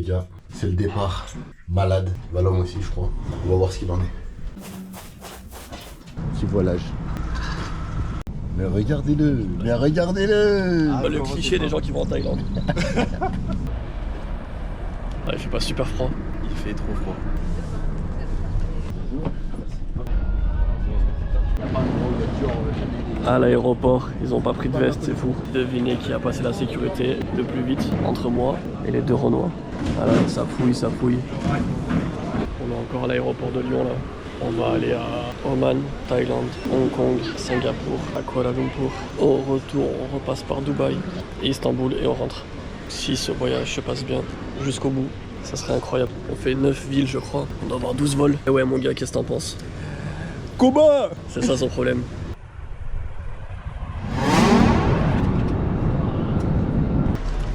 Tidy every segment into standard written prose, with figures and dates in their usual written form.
gars, c'est le départ. Malade, Valom aussi je crois. On va voir ce qu'il en est. Petit voilage. Mais regardez-le, mais regardez-le. Le cliché des gens qui vont en Thaïlande. Il fait pas super froid. Il fait trop froid. À l'aéroport, ils ont pas pris de veste, c'est fou. Devinez qui a passé la sécurité le plus vite entre moi et les deux Renois. Voilà, ça fouille, ça fouille. On est encore à l'aéroport de Lyon là. On va aller à Oman, Thaïlande, Hong Kong, Singapour, à Kuala Lumpur. Au retour, on repasse par Dubaï et Istanbul et on rentre. Si ce voyage se passe bien jusqu'au bout, ça serait incroyable. On fait 9 villes je crois, on doit avoir 12 vols. Et ouais mon gars, qu'est-ce que t'en penses? Combat! C'est ça son problème.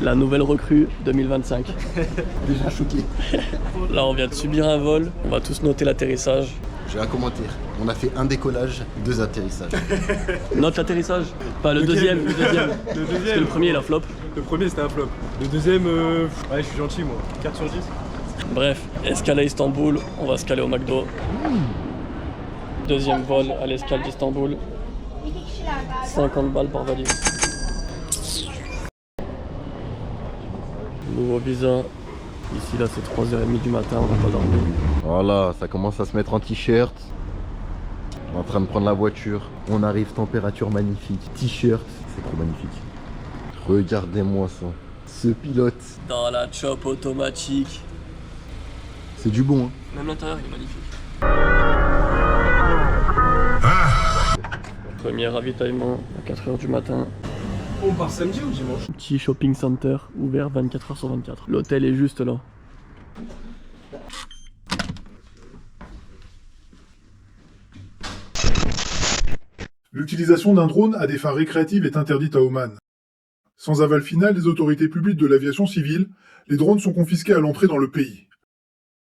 La nouvelle recrue 2025. Déjà choqué. Là on vient de subir un vol, on va tous noter l'atterrissage. J'ai un commentaire. On a fait un décollage, 2 atterrissages. Note l'atterrissage. Pas le deuxième, le deuxième. Parce que le premier il a flop. Le premier c'était un flop. Le deuxième, ouais je suis gentil moi. 4 sur 10. Bref, escale à Istanbul, on va se caler au McDo. Deuxième vol à l'escale d'Istanbul. 50 balles par valise. Nouveau visa. Ici là c'est 3h30 du matin, on va pas dormir. Voilà, ça commence à se mettre en t-shirt. On est en train de prendre la voiture. On arrive, température magnifique. T-shirt, c'est trop magnifique. Regardez-moi ça. Ce pilote. Dans la chop automatique. C'est du bon, hein. Même l'intérieur il est magnifique. Premier ravitaillement à 4h du matin. On part samedi ou dimanche? Petit shopping center ouvert 24h sur 24. L'hôtel est juste là. L'utilisation d'un drone à des fins récréatives est interdite à Oman. Sans aval final des autorités publiques de l'aviation civile, les drones sont confisqués à l'entrée dans le pays.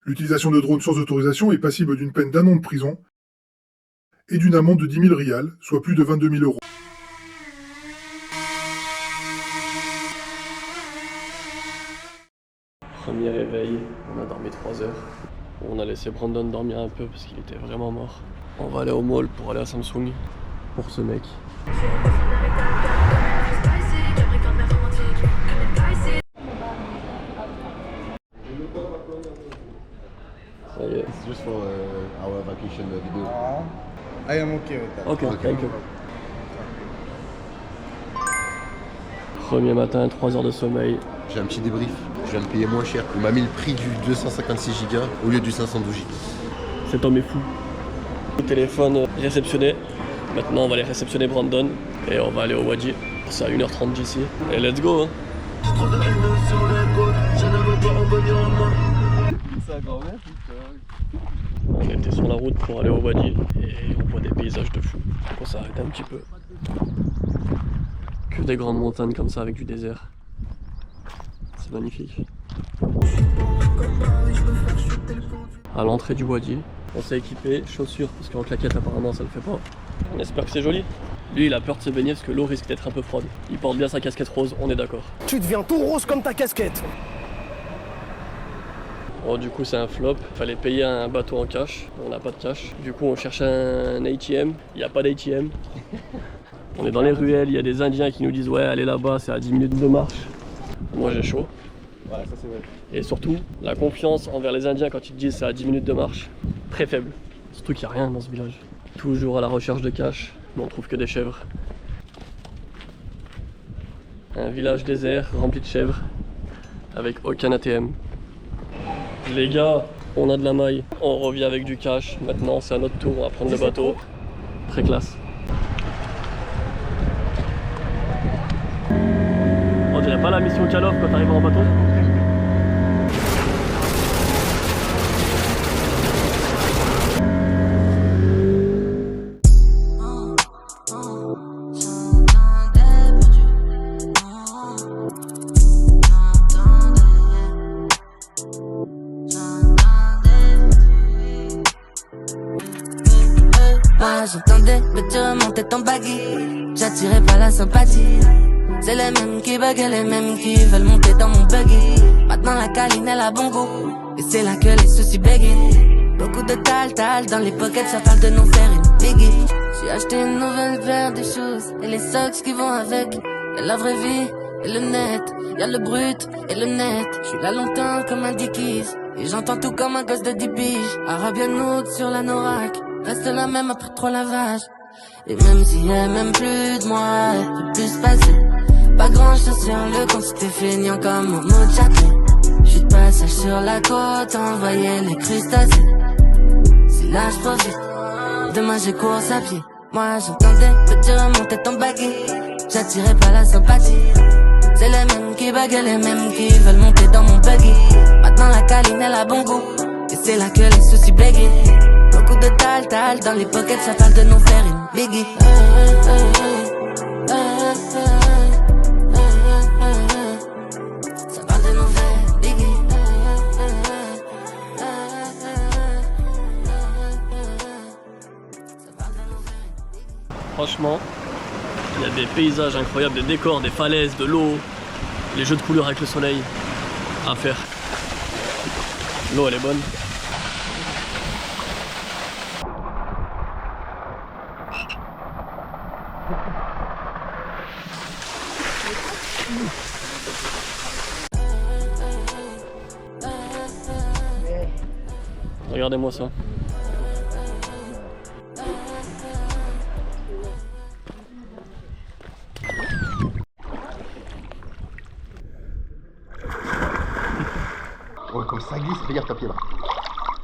L'utilisation de drones sans autorisation est passible d'une peine d'un an de prison et d'une amende de 10 000 rials, soit plus de 22 000 €. Premier réveil, on a dormi 3 heures. On a laissé Brandon dormir un peu parce qu'il était vraiment mort. On va aller au mall pour aller à Samsung pour ce mec. Ça y est. It's just for our vacation video. I am okay with that. Ok, thank you. Premier matin, 3 heures de sommeil. J'ai un petit débrief. Je viens de payer moins cher. Il m'a mis le prix du 256 Go au lieu du 512 Go. Cet homme est fou. Le téléphone réceptionné. Maintenant, on va aller réceptionner Brandon et on va aller au Wadi. C'est à 1h30 d'ici. Et let's go, hein. On était sur la route pour aller au Wadi et on voit des paysages de fou. On s'arrête un petit peu. Que des grandes montagnes comme ça avec du désert. C'est magnifique. À l'entrée du Wadi, on s'est équipé, chaussures, parce qu'en claquette apparemment ça le fait pas. On espère que c'est joli. Lui il a peur de se baigner parce que l'eau risque d'être un peu froide. Il porte bien sa casquette rose, on est d'accord. Tu deviens tout rose comme ta casquette. Bon du coup c'est un flop, fallait payer un bateau en cash, on n'a pas de cash. Du coup on cherche un ATM, il n'y a pas d'ATM. On est dans les ruelles, il y a des Indiens qui nous disent ouais allez là-bas, c'est à 10 minutes de marche. Moi j'ai chaud. Ouais, ça c'est vrai. Et surtout, la confiance envers les Indiens quand ils te disent c'est à 10 minutes de marche, très faible. Surtout qu'il n'y a rien dans ce village. Toujours à la recherche de cash, mais on trouve que des chèvres. Un village désert rempli de chèvres, avec aucun ATM. Les gars, on a de la maille, on revient avec du cash. Maintenant c'est à notre tour, on va prendre le bateau. Très classe. On dirait pas la mission Call of quand t'arrives en bateau? Moi j'entendais le tir monter ton baggy. J'attirais pas la sympathie. C'est les mêmes qui bug et les mêmes qui veulent monter dans mon buggy. Maintenant la câline elle a bon goût, et c'est là que les soucis béguinent. Beaucoup de tal dans les pockets, ça parle de nous faire une biggie. J'ai acheté une nouvelle paire de choses et les socks qui vont avec. Y'a la vraie vie et le net, y'a le brut et le net. J'suis là longtemps comme un Dickies, et j'entends tout comme un gosse de 10 piges. Arabian Note sur la Norak, reste la même après 3 lavages. Et même si elle m'aime plus de moi, elle peut plus se passer. Pas grand chose sur le compte, c'était feignant comme un mot de châtelet. J'suis de passage sur la côte, envoyer les crustacés. Si là j'profite, demain j'ai course à pied. Moi j'entendais que tu remontais ton baggy, j'attirais pas la sympathie. C'est les mêmes qui baguent, les mêmes qui veulent monter dans mon buggy. Maintenant la câline elle a bon goût, et c'est là que les soucis béguinent. Beaucoup de tal dans les pockets, ça parle de nous faire une biggie. Ça parle de nous faire une biggie. Franchement, il y a des paysages incroyables, des décors, des falaises, de l'eau, les jeux de couleurs avec le soleil à faire. L'eau elle est bonne. Regardez-moi ça. Ouais, comme ça glisse, regarde ta pied là.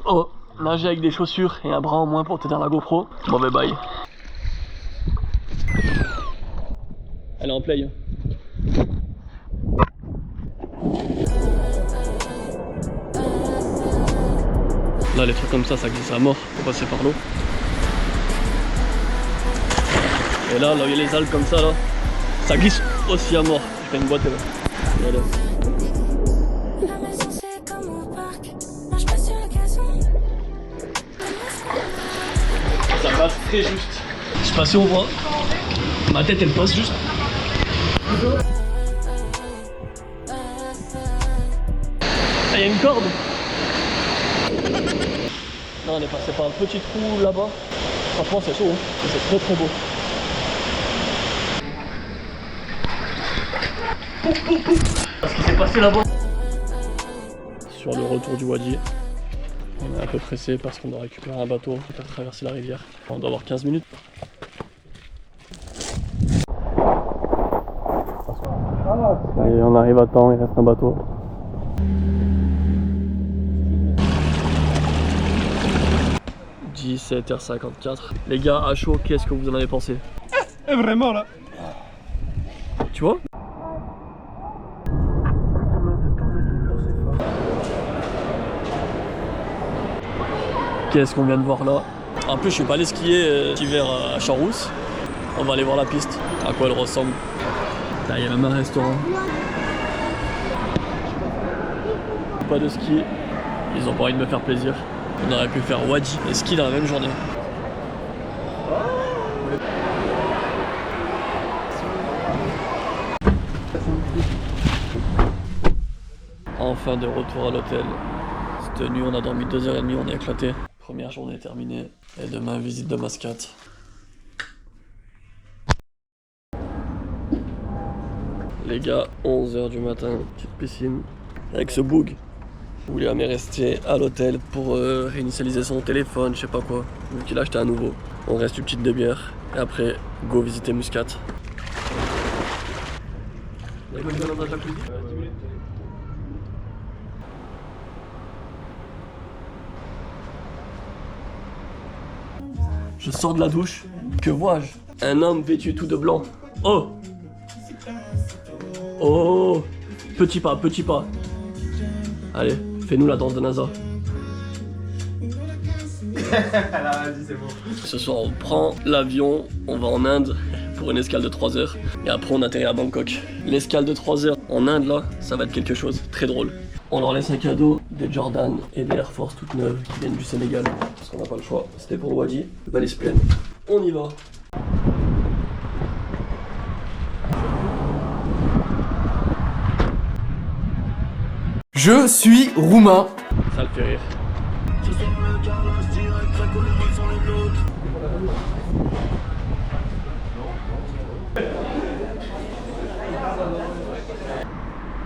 Oh, nager avec des chaussures et un bras en moins pour tenir la GoPro. Mauvais bail. Elle est en play. Là, les trucs comme ça glisse à mort. Faut passer par l'eau. Et là, où il y a les algues comme ça, là, ça glisse aussi à mort. Je fais une boîte là. Voilà. Ça passe très juste. Je sais pas si on voit. Ma tête elle passe juste. Ah, il y a une corde. Non, on est passé par un petit trou là-bas. Franchement c'est chaud, hein. C'est très très beau. Ce qui s'est passé là-bas. Sur le retour du Wadi, on est un peu pressé parce qu'on doit récupérer un bateau pour faire traverser la rivière. On doit avoir 15 minutes. Et on arrive à temps, il reste un bateau. « 17h54. Les gars, à chaud, qu'est-ce que vous en avez pensé? Vraiment là. Tu vois? Qu'est-ce qu'on vient de voir là? En plus, je suis pas allé skier cet hiver à Champs-Rousse. On va aller voir la piste, à quoi elle ressemble. Là, il y a même un restaurant. Pas de ski. Ils ont pas envie de me faire plaisir. On aurait pu faire Wadi et ski dans la même journée. Enfin de retour à l'hôtel. Cette nuit on a dormi 2h30, on est éclaté. Première journée terminée. Et demain visite de Mascate. Les gars, 11h du matin, petite piscine. Avec ce boug. William est resté à l'hôtel pour réinitialiser son téléphone, je sais pas quoi, vu qu'il a acheté un nouveau. On reste une petite demi-heure et après, go visiter Muscat. Je sors de la douche, que vois-je? Un homme vêtu tout de blanc. Oh! Oh! Petit pas, petit pas. Allez, fais-nous la danse de NASA. Vas-y, c'est bon. Ce soir, on prend l'avion, on va en Inde pour une escale de 3 heures. Et après, on atterrit à Bangkok. L'escale de 3 heures en Inde, là, ça va être quelque chose, très drôle. On leur laisse un cadeau, des Jordan et des Air Force toutes neuves qui viennent du Sénégal. Parce qu'on n'a pas le choix, c'était pour le Wadi. Valise pleine. On y va. Je suis roumain. Ça le fait rire.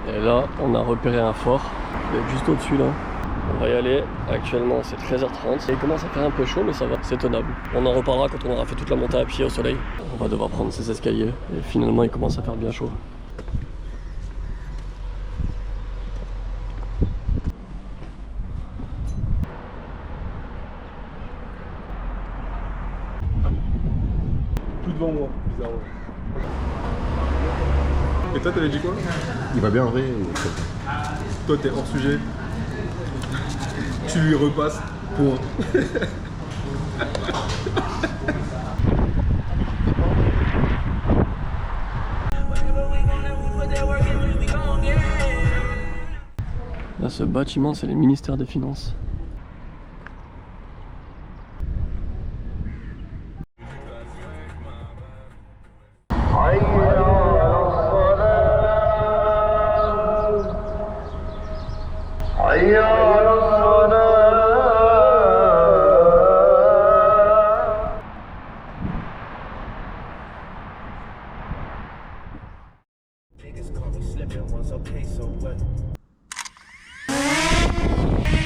Et là, on a repéré un fort. Il est juste au-dessus là. On va y aller. Actuellement, c'est 13h30. Et il commence à faire un peu chaud, mais ça va. C'est tenable. On en reparlera quand on aura fait toute la montée à pied au soleil. On va devoir prendre ces escaliers. Et finalement, il commence à faire bien chaud. Tout devant moi, bizarrement. Et toi, t'avais dit quoi? Il va bien en vrai. Toi, t'es hors sujet. Tu lui repasses pour. Là, ce bâtiment, c'est les ministères des Finances.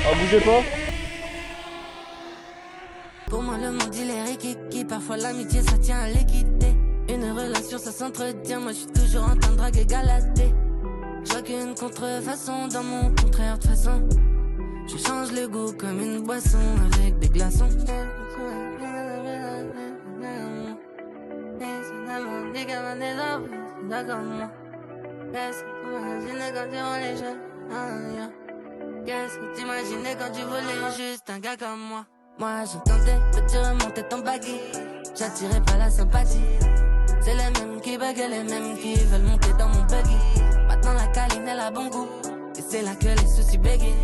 Ah, bougez pas. Pour moi, le monde il est rikiki. Parfois, l'amitié ça tient à l'équité. Une relation ça s'entretient. Moi, je suis toujours en train de draguer galadé. Je vois qu'une contrefaçon dans mon contraire de façon. Je change le goût comme une boisson avec des glaçons. Qu'est-ce que t'imaginais quand tu voulais juste un gars comme moi? Moi j'entendais que tu remontais ton baggy. J'attirais pas la sympathie. C'est les mêmes qui buguent, les mêmes qui veulent monter dans mon buggy. Maintenant la câline elle a bon goût. Et c'est là que les soucis bégayent.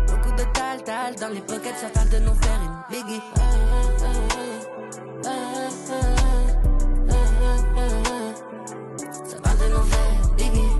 Beaucoup de tal dans les pockets, ça parle de nous faire une biggie. Ça parle de nous faire une biggie.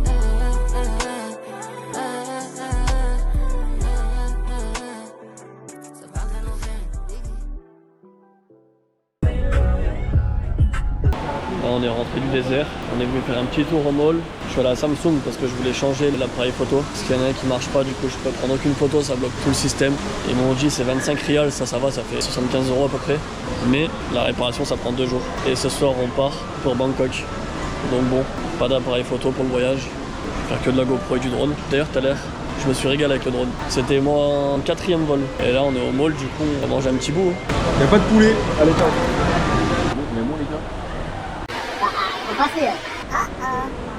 Là, on est rentré du désert, on est venu faire un petit tour au mall. Je suis allé à Samsung parce que je voulais changer l'appareil photo. Parce qu'il y en a un qui marche pas, du coup je peux prendre aucune photo, ça bloque tout le système. Ils m'ont dit c'est 25 rials, ça va, ça fait 75 € à peu près. Mais la réparation ça prend 2 jours. Et ce soir on part pour Bangkok. Donc bon, pas d'appareil photo pour le voyage. Je vais faire que de la GoPro et du drone. D'ailleurs tout à l'heure, je me suis régalé avec le drone. C'était mon 4e vol. Et là on est au mall, du coup on va manger un petit bout. Y'a pas de poulet à l'état. Mais bon les gars.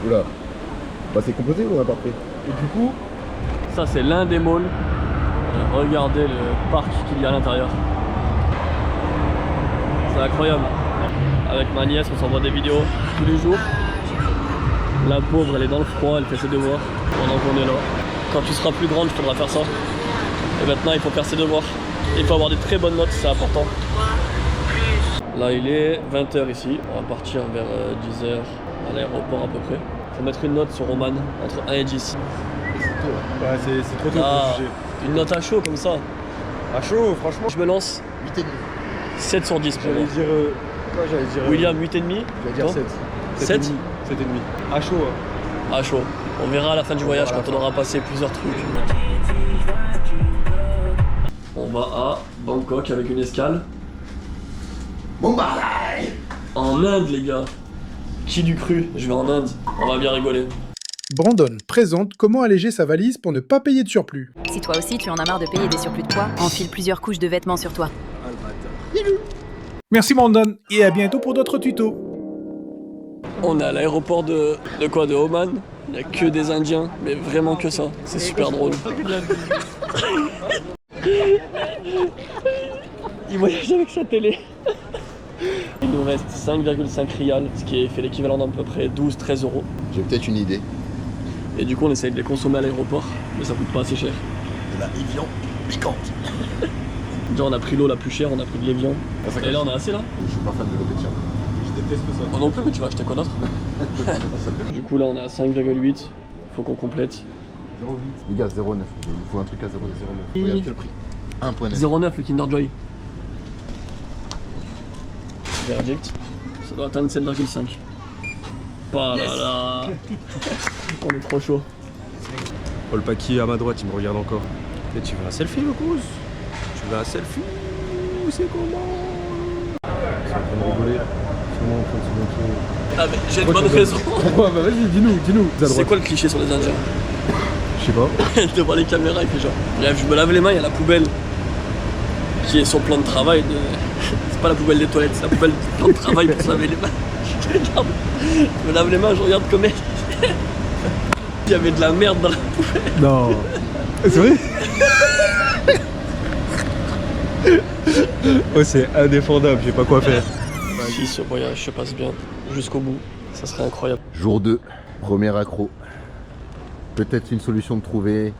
Oula. Bah c'est composé ou on a pas fait? Et du coup, ça c'est l'un des malls. Regardez le parc qu'il y a à l'intérieur. C'est incroyable. Avec ma nièce, on s'envoie des vidéos tous les jours. La pauvre, elle est dans le froid, elle fait ses devoirs pendant qu'on est là. Quand tu seras plus grande, il faudra faire ça. Et maintenant, il faut faire ses devoirs. Il faut avoir des très bonnes notes, c'est important. Là, il est 20h ici. On va partir vers 10h à l'aéroport à peu près. Faut mettre une note sur Oman entre 1 et 10. Ouais, c'est trop tôt pour juger. Une note à chaud comme ça. À chaud, franchement. Je me lance 8,5. 7 sur 10 pour moi. J'allais dire. William, 8,5. J'allais dire 7. 7 7,5. À chaud, hein. À chaud. On verra à la fin du voyage quand on aura passé plusieurs trucs. On va à Bangkok avec une escale. Mumbai. En Inde, les gars. Qui du cru? Je vais en Inde. On va bien rigoler. Brandon présente comment alléger sa valise pour ne pas payer de surplus. Si toi aussi tu en as marre de payer des surplus de poids, enfile plusieurs couches de vêtements sur toi. Merci Brandon, et à bientôt pour d'autres tutos. On est à l'aéroport de quoi? De Oman. Il n'y a que des Indiens, mais vraiment que ça. C'est super drôle. Il voyage avec sa télé. Il nous reste 5,5 rials, ce qui fait l'équivalent d'à peu près 12-13 €. J'ai peut-être une idée. Et du coup on essaye de les consommer à l'aéroport, mais ça coûte pas assez cher. De la Evian piquante. Déjà on a pris l'eau la plus chère, on a pris de l'Evian. Et là on a assez là. Je suis pas fan de l'eau pétillante. Je déteste ça. Moi non plus, mais tu vas acheter quoi d'autre? Du coup là on est à 5,8, faut qu'on complète. Les gars, 0,9. Il faut un truc à 0,09. Regarde quel prix. 1,9. 0,9 le Kinder Joy. Verdict. Ça doit atteindre 7,5. Pas là là. On est trop chaud. Paul Paki à ma droite, il me regarde encore. Et tu veux un selfie, le cous? Tu veux un selfie? C'est comment? C'est en train de rigoler. C'est moi en train de se montrer. Ah mais j'ai une bonne raison. Ouais, bah vas-y, dis-nous. C'est quoi le cliché sur les Indiens? Je sais pas. Devant les caméras, il fait genre. Bref, je me lave les mains, il y a la poubelle qui est son plan de travail. C'est pas la poubelle des toilettes, c'est la poubelle du plan de travail pour se laver les mains. Je regarde, je me lave les mains, je regarde comme elle. Il y avait de la merde dans la poubelle. Non. C'est vrai? Oh, c'est indéfendable, je sais pas quoi faire. Si ce voyage se passe bien jusqu'au bout, ça serait incroyable. Jour 2, premier accro. Peut-être une solution de trouver,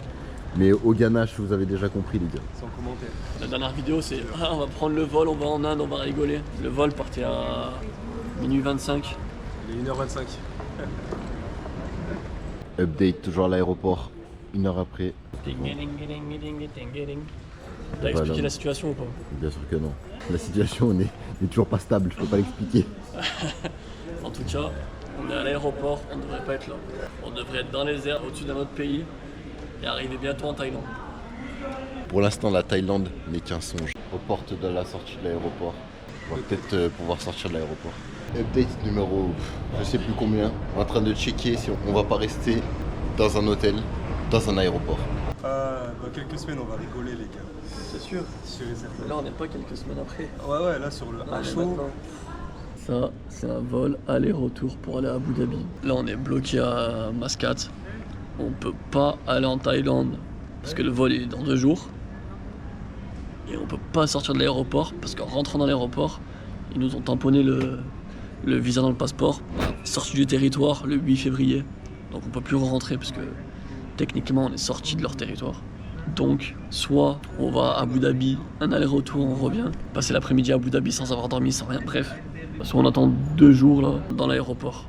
mais au ganache, vous avez déjà compris les gars. Sans commentaire. La dernière vidéo, c'est on va prendre le vol, on va en Inde, on va rigoler. Le vol partait à minuit 25. Il est 1h25. Update, toujours à l'aéroport, 1 heure après. T'as expliqué Voilà. la situation ou pas? Bien sûr que non. La situation n'est toujours pas stable, je peux pas l'expliquer. En tout cas, on est à l'aéroport, on ne devrait pas être là. On devrait être dans les airs au-dessus d'un autre pays et arriver bientôt en Thaïlande. Pour l'instant, la Thaïlande n'est qu'un songe. Aux portes de la sortie de l'aéroport. On va peut-être pouvoir sortir de l'aéroport. Update numéro, je sais plus combien. En train de checker si on va pas rester dans un hôtel, dans un aéroport. Dans quelques semaines, on va rigoler, les gars. C'est sûr. Sûr et certain. Là, on n'est pas quelques semaines après. Ouais, là, sur le Là, chaud. maintenant. Ça, c'est un vol aller-retour pour aller à Abu Dhabi. Là, on est bloqué à Mascate. On peut pas aller en Thaïlande parce que le vol est dans 2 jours. Et on peut pas sortir de l'aéroport parce qu'en rentrant dans l'aéroport, ils nous ont tamponné le visa dans le passeport. Sorti du territoire le 8 février. Donc on peut plus rentrer parce que techniquement on est sorti de leur territoire. Donc soit on va à Abu Dhabi, un aller-retour, on revient, passer l'après-midi à Abu Dhabi sans avoir dormi, sans rien, bref. Soit on attend 2 jours là dans l'aéroport.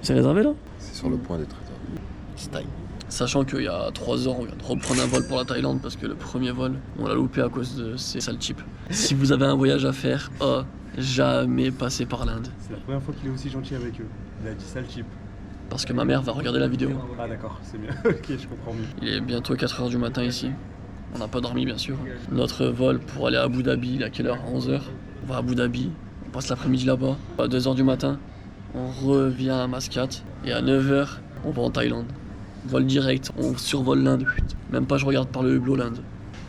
C'est réservé là? C'est sur le point d'être réservé. Style. Sachant qu'il y a 3 heures, on vient de reprendre un vol pour la Thaïlande parce que le premier vol, on l'a loupé à cause de ces sales chips. Si vous avez un voyage à faire, jamais passer par l'Inde. C'est la première fois qu'il est aussi gentil avec eux. Il a dit sale chip. Parce que ma mère va regarder la vidéo. Ah d'accord, c'est mieux. Ok, je comprends mieux. Il est bientôt 4h du matin ici. On n'a pas dormi bien sûr. Notre vol pour aller à Abu Dhabi, il est à quelle heure? 11h. On va à Abu Dhabi, on passe l'après-midi là-bas. À 2h du matin, on revient à Mascate. Et à 9h, on va en Thaïlande. Vol direct, on survole l'Inde. Même pas je regarde par le hublot l'Inde.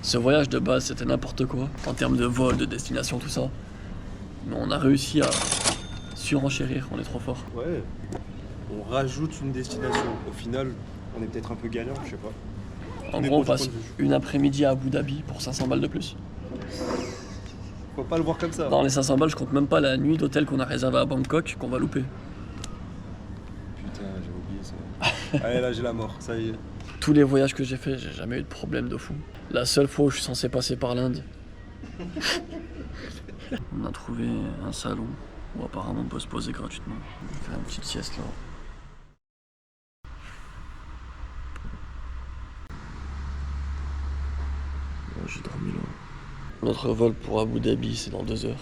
Ce voyage de base c'était n'importe quoi. En termes de vol, de destination, tout ça. Mais on a réussi à surenchérir, on est trop fort. Ouais. On rajoute une destination. Au final, on est peut-être un peu gagnant, je sais pas. En Mais gros, on pour passe du point de vue. une après-midi à Abu Dhabi pour 500 balles de plus. Faut pas le voir comme ça. Dans les 500 balles, je compte même pas la nuit d'hôtel qu'on a réservée à Bangkok qu'on va louper. Putain, j'ai oublié ça. Allez, là, j'ai la mort, ça y est. Tous les voyages que j'ai fait, j'ai jamais eu de problème de fou. La seule fois où je suis censé passer par l'Inde, on a trouvé un salon où apparemment on peut se poser gratuitement. Je vais faire une petite sieste là. J'ai dormi là. Notre vol pour Abu Dhabi, c'est dans 2 heures.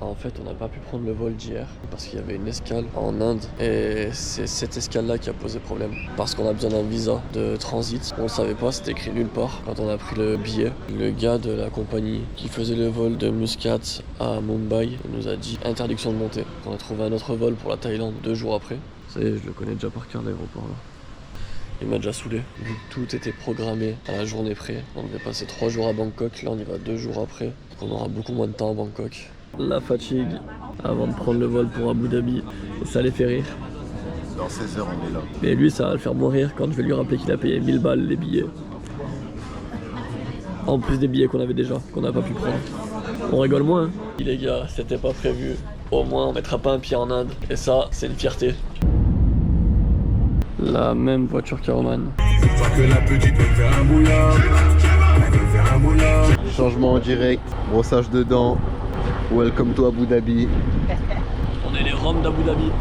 En fait, on n'a pas pu prendre le vol d'hier parce qu'il y avait une escale en Inde et c'est cette escale-là qui a posé problème. Parce qu'on a besoin d'un visa de transit. On ne savait pas, c'était écrit nulle part. Quand on a pris le billet, le gars de la compagnie qui faisait le vol de Muscat à Mumbai nous a dit interdiction de monter. On a trouvé un autre vol pour la Thaïlande 2 jours après. Ça y est, je le connais déjà par cœur l'aéroport là. Il m'a déjà saoulé. Vu que tout était programmé à la journée près. On devait passer 3 jours à Bangkok, là on y va 2 jours après. Donc on aura beaucoup moins de temps à Bangkok. La fatigue avant de prendre le vol pour Abu Dhabi, et ça les fait rire. Dans 16 heures, on est là. Mais lui, ça va le faire mourir quand je vais lui rappeler qu'il a payé 1000 balles les billets. En plus des billets qu'on avait déjà, qu'on n'a pas pu prendre. On rigole moins, hein. Les gars, c'était pas prévu. Au moins, on mettra pas un pied en Inde. Et ça, c'est une fierté. La même voiture qu'Aroman. Changement en direct, brossage de dents. Welcome to Abu Dhabi. On est les Roms d'Abu Dhabi.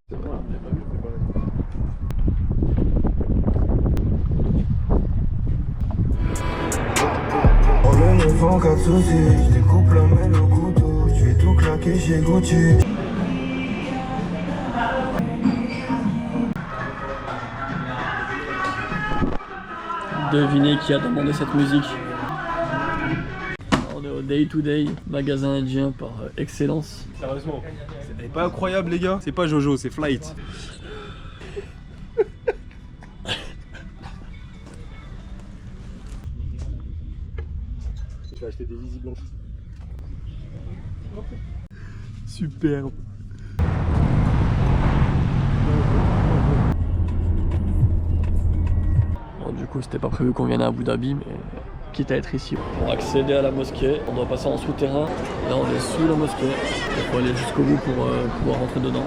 C'est vrai. font 4 soucis. Je découpe la mêle au couteau. Je vais tout claquer chez Gucci. Devinez qui a demandé cette musique. On est au Day to Day, magasin indien par excellence. Sérieusement, c'est pas incroyable les gars. C'est pas Jojo, c'est Flight. Je vais acheter des Easy blanches. Superbe. Bon, du coup, c'était pas prévu qu'on vienne à Abu Dhabi, mais quitte à être ici. Pour accéder à la mosquée, on doit passer en souterrain. Là, on est sous la mosquée. Il faut aller jusqu'au bout pour pouvoir rentrer dedans.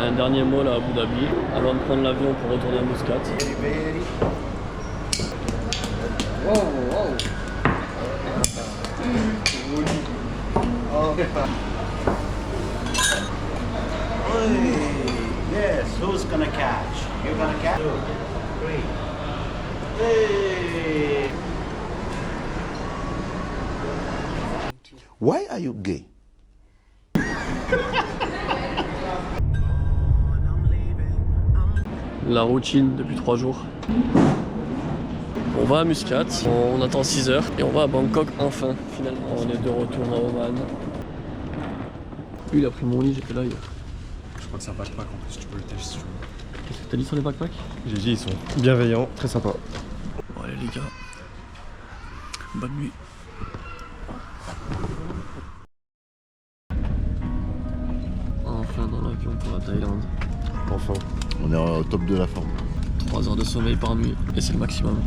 Un dernier mot là à Abu Dhabi, avant de prendre l'avion pour retourner à Muscat. Yes, who's gonna catch? You're gonna catch? 2, 3. Hey! Why are you gay? La routine depuis 3 jours. On va à Muscat, on attend 6 heures et on va à Bangkok enfin, finalement. On est de retour à Oman. Lui il a pris mon lit, j'étais là hier. Je crois que c'est un backpack en plus, tu peux le tester si tu veux. Qu'est-ce que t'as dit sur les backpacks? J'ai dit, ils sont bienveillants, très sympas. Bon allez les gars, bonne nuit. Enfin dans l'avion pour la Thaïlande. Enfin, on est au top de la forme. 3 heures de sommeil par nuit et c'est le maximum.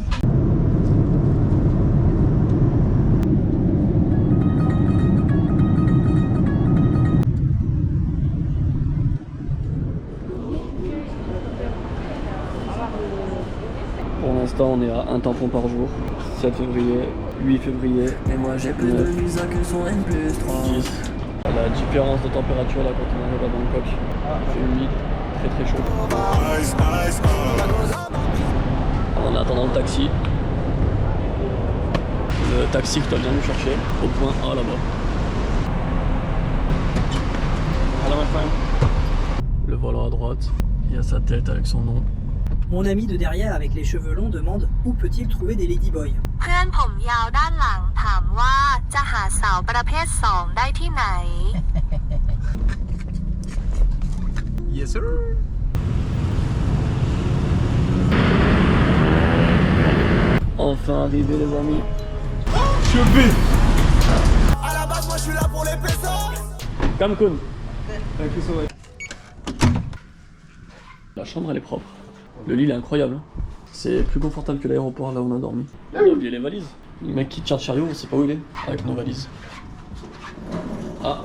Pour l'instant on est à un tampon par jour. 7 février, 8 février. Et moi j'ai plus de visa que son N+3. 10. La différence de température là quand on arrive à Bangkok. Il fait humide, très chaud. En attendant le taxi. Le taxi qui doit bien nous chercher au point A là-bas. Le volant à droite, il y a sa tête avec son nom. Mon ami de derrière avec les cheveux longs demande où peut-il trouver des ladyboys. Yes sir. Enfin arrivé les amis. Cheveux. À la base, moi je suis là pour les pesos. Kamkun. La chambre elle est propre. Le lit il est incroyable. C'est plus confortable que l'aéroport là où on a dormi. On a oublié les valises. Le mec qui tient le chariot, on sait pas où il est avec nos valises. Ah.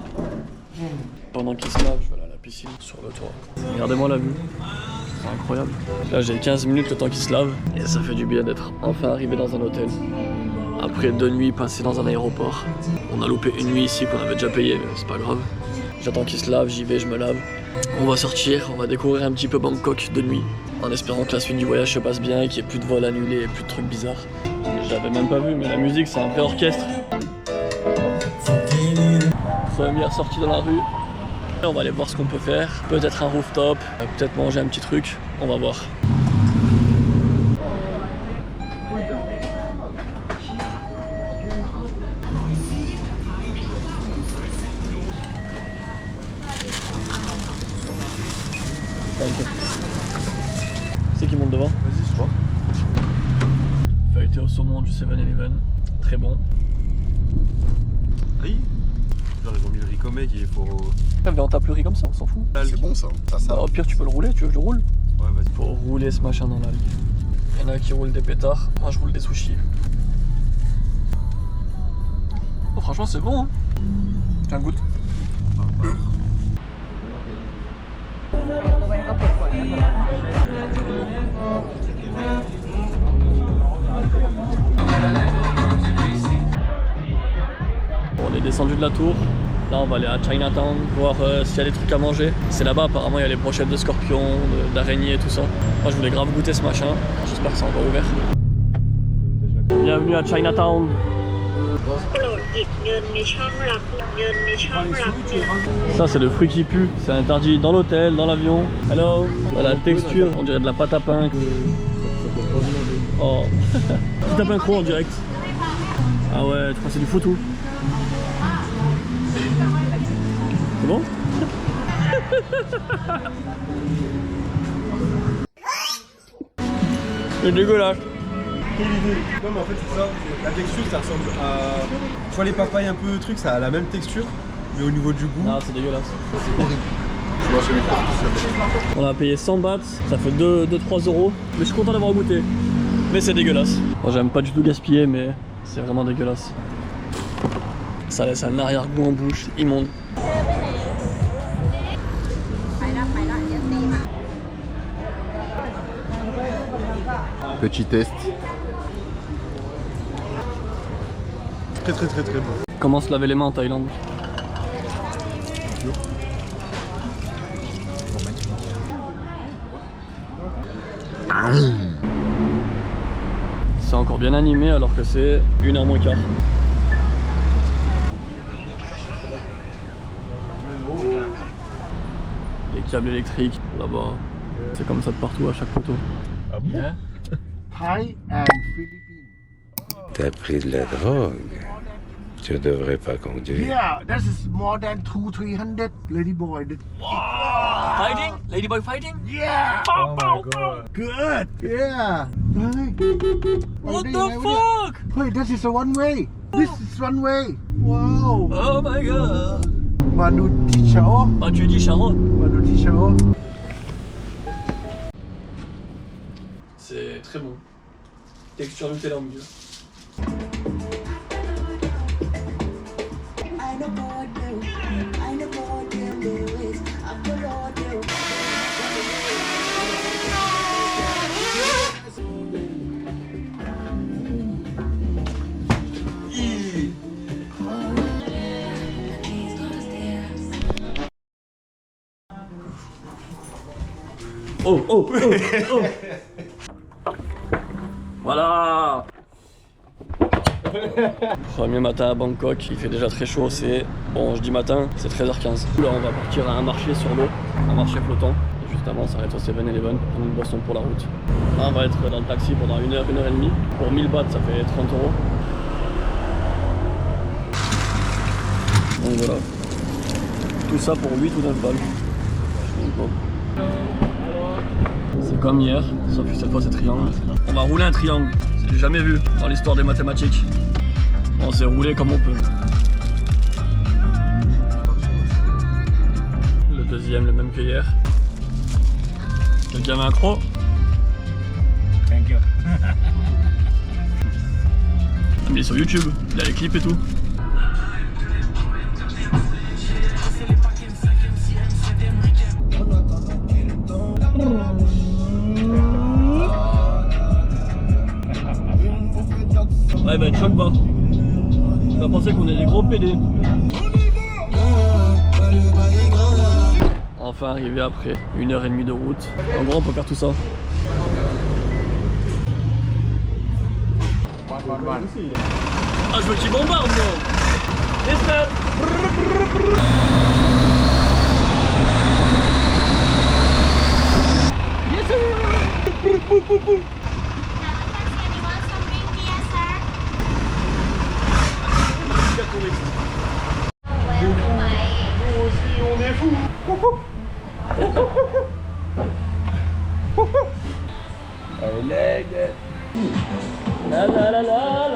Pendant qu'il se lave, je vais aller à la piscine sur le toit. Regardez-moi la vue. C'est incroyable. Là j'ai 15 minutes le temps qu'il se lave et ça fait du bien d'être enfin arrivé dans un hôtel. Après 2 nuits passées dans un aéroport. On a loupé une nuit ici qu'on avait déjà payé, mais c'est pas grave. J'attends qu'il se lave, j'y vais, je me lave. On va sortir, on va découvrir un petit peu Bangkok de nuit. En espérant que la suite du voyage se passe bien et qu'il n'y ait plus de vols annulés et plus de trucs bizarres. J'avais même pas vu, mais la musique c'est un vrai orchestre. Première sortie dans la rue. On va aller voir ce qu'on peut faire. Peut-être un rooftop, peut-être manger un petit truc. On va voir. C'est qui monte devant? Vas-y, je vois. Feuilleté au saumon du 7-Eleven. Très bon. Riz. Genre ils ont mis le riz comme mec et il faut... Mais on tape le riz comme ça, on s'en fout. C'est bon ça, Bah, au pire tu peux le rouler, tu veux que je roule? Ouais vas-y. Faut rouler ce machin dans l'algue. Il y en a qui roulent des pétards, moi je roule des sushis. Oh, franchement c'est bon hein. Tiens goûte. On est descendu de la tour, Là on va aller à Chinatown voir s'il y a des trucs à manger. C'est là-bas apparemment il y a les brochettes de scorpions, d'araignées et tout ça. Moi je voulais grave goûter ce machin. J'espère que c'est encore ouvert. Bienvenue à Chinatown. Ça c'est le fruit qui pue, c'est interdit dans l'hôtel, dans l'avion. Hello. Voilà la texture, on dirait de la pâte à pain. Oh. Pâte à pain croc en direct. Ah ouais, tu crois que c'est du foutou. C'est bon? C'est dégueulasse. Quelle idée. Non mais en fait c'est ça, la texture ça ressemble à... Tu vois les papayes un peu truc, ça a la même texture, mais au niveau du goût... Non c'est dégueulasse. C'est horrible. On a payé 100 bahts, ça fait 2-3 euros. Mais je suis content d'avoir goûté. Mais c'est dégueulasse. Bon, j'aime pas du tout gaspiller mais c'est vraiment dégueulasse. Ça laisse un arrière-goût en bouche, immonde. Petit test. Très bon. Comment se laver les mains en Thaïlande? C'est encore bien animé alors que c'est 1h moins quart. Les câbles électriques là-bas, c'est comme ça de partout à chaque poteau. Ah bon? Yeah. Thai and Philippines. T'as pris de la drogue. Tu devrais pas conduire. Yeah, that is more than 200-300 ladyboy. Fighting? Ladyboy fighting? Yeah! Oh my god. Good! Yeah! What the fuck? Hey, this is a one way. This is one way. Wow! Oh my god! Manu Tichao. Tu dis Charo? Manu Tichao. C'est très bon. Texture Nutella au milieu. Oh. Voilà. Premier matin à Bangkok, il fait déjà très chaud, c'est... Bon, je dis matin, c'est 13h15. Là, on va partir à un marché sur l'eau, un marché flottant. Et juste avant, on s'arrête au 7-Eleven pour prendre une boisson pour la route. Là, on va être dans le taxi pendant 1 heure, 1 heure et demie. Pour 1000 bahts, ça fait 30 euros. Donc voilà. Tout ça pour 8 ou 9 balles. C'est comme hier, sauf que cette fois c'est triangle. On va rouler un triangle, c'est du jamais vu dans l'histoire des mathématiques. On s'est roulé comme on peut. Le deuxième, le même que hier. Quelqu'un avait un croc? Thank you. Il est sur YouTube, il a les clips et tout. Ouais bah choc bas. Tu vas penser qu'on est des gros PD. Enfin arrivé après 1h30 de route. En gros on peut faire tout ça. Ah je veux qu'il bombarde moi. Espère. Yes sir. Nous aussi on est fous. La la la la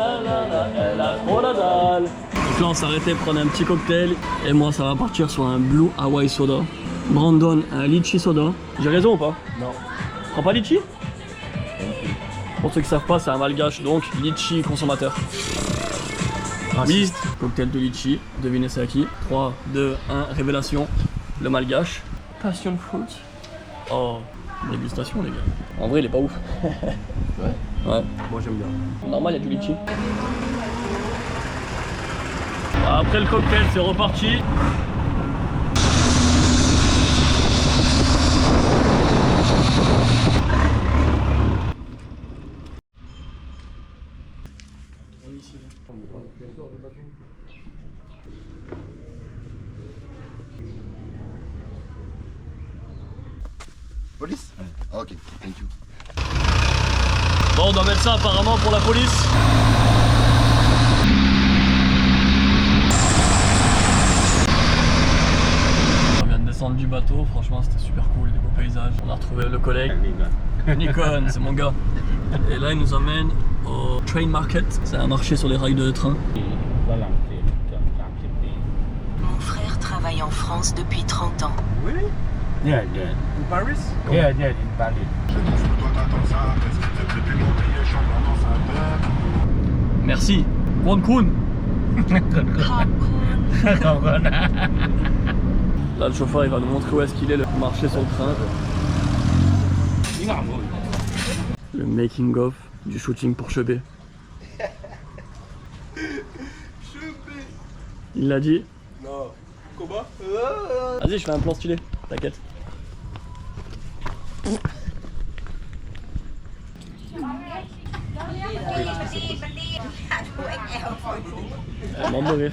la la, elle a trop la dalle. Donc là on s'arrêtait prendre un petit cocktail et moi ça va partir sur un Blue Hawaii Soda. Brandon un Litchi Soda. J'ai raison ou pas? Non. Tu prends pas Litchi? Pour ceux qui savent pas c'est un malgache donc Litchi consommateur. Oui, cocktail de litchi, devinez c'est à qui? 3, 2, 1, révélation, le malgache. Passion fruit. Oh, dégustation les gars. En vrai il est pas ouf. Ouais. Ouais. Moi j'aime bien. Normal il y a du litchi. Après le cocktail, c'est reparti. Police? Ah, ok, thank you. Bon, on doit mettre ça apparemment pour la police. On vient de descendre du bateau, franchement c'était super cool, des beaux paysages. On a retrouvé le collègue. Nikon, c'est mon gars. Et là il nous emmène au train market, c'est un marché sur les rails de train. Mon frère travaille en France depuis 30 ans. Oui? Yeah, yeah. In Paris? Yeah, yeah, in Paris. Merci. Kwon Kun. Là le chauffeur il va nous montrer où est-ce qu'il est le marché sur le train. Le making of du shooting pour Chebet. Il l'a dit? Non. Combat? Vas-y, je fais un plan stylé, t'inquiète. Elle m'en mourir.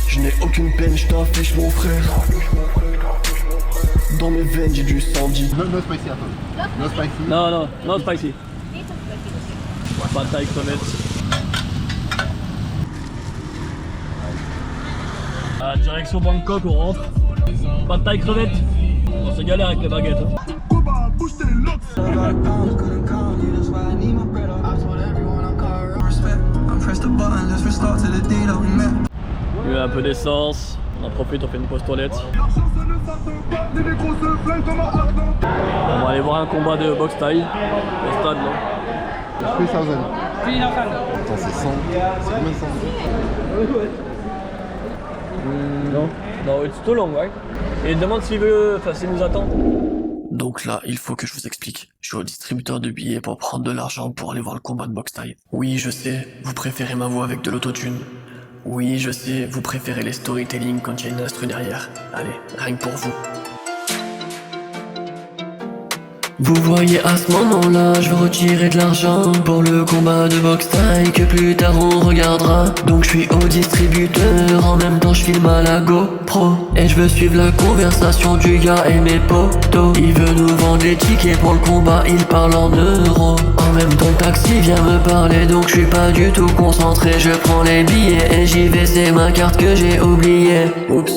Je n'ai aucune peine, je t'affiche mon frère. Dans mes veines j'ai du sang dit. No spicy at all. No spicy. Non, non, non spicy. Pas de taille crevette. Ah, direction Bangkok, on rentre. Pas de taille crevette. On se galère avec les baguettes. Hein. Il y a un peu d'essence. On en profite, on fait une pause toilette. On va aller voir un combat de boxe thaï au stade là. 3000. Attends, c'est 100. C'est combien de 100? Non, non, it's too long, right? Et il demande s'il veut, enfin s'il nous attend. Donc là, il faut que je vous explique. Je suis au distributeur de billets pour prendre de l'argent pour aller voir le combat de boxe thaï. Oui, je sais, vous préférez ma voix avec de l'autotune. Oui, je sais, vous préférez les storytelling quand il y a une instru derrière. Allez, rien que pour vous. Vous voyez à ce moment-là, je veux retirer de l'argent pour le combat de boxe thaï que plus tard on regardera. Donc je suis au distributeur, en même temps je filme à la GoPro. Et je veux suivre la conversation du gars et mes potos. Il veut nous vendre les tickets pour le combat, il parle en euros. En même temps le taxi vient me parler, donc je suis pas du tout concentré. Je prends les billets et j'y vais, c'est ma carte que j'ai oubliée. Oups.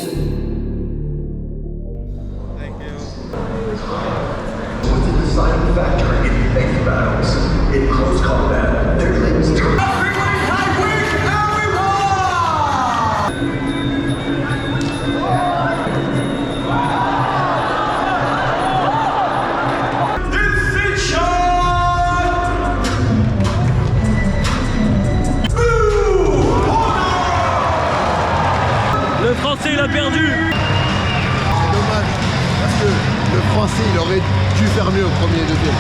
Le français il a perdu. C'est dommage parce que le français il aurait dû faire mieux au premier et deuxième.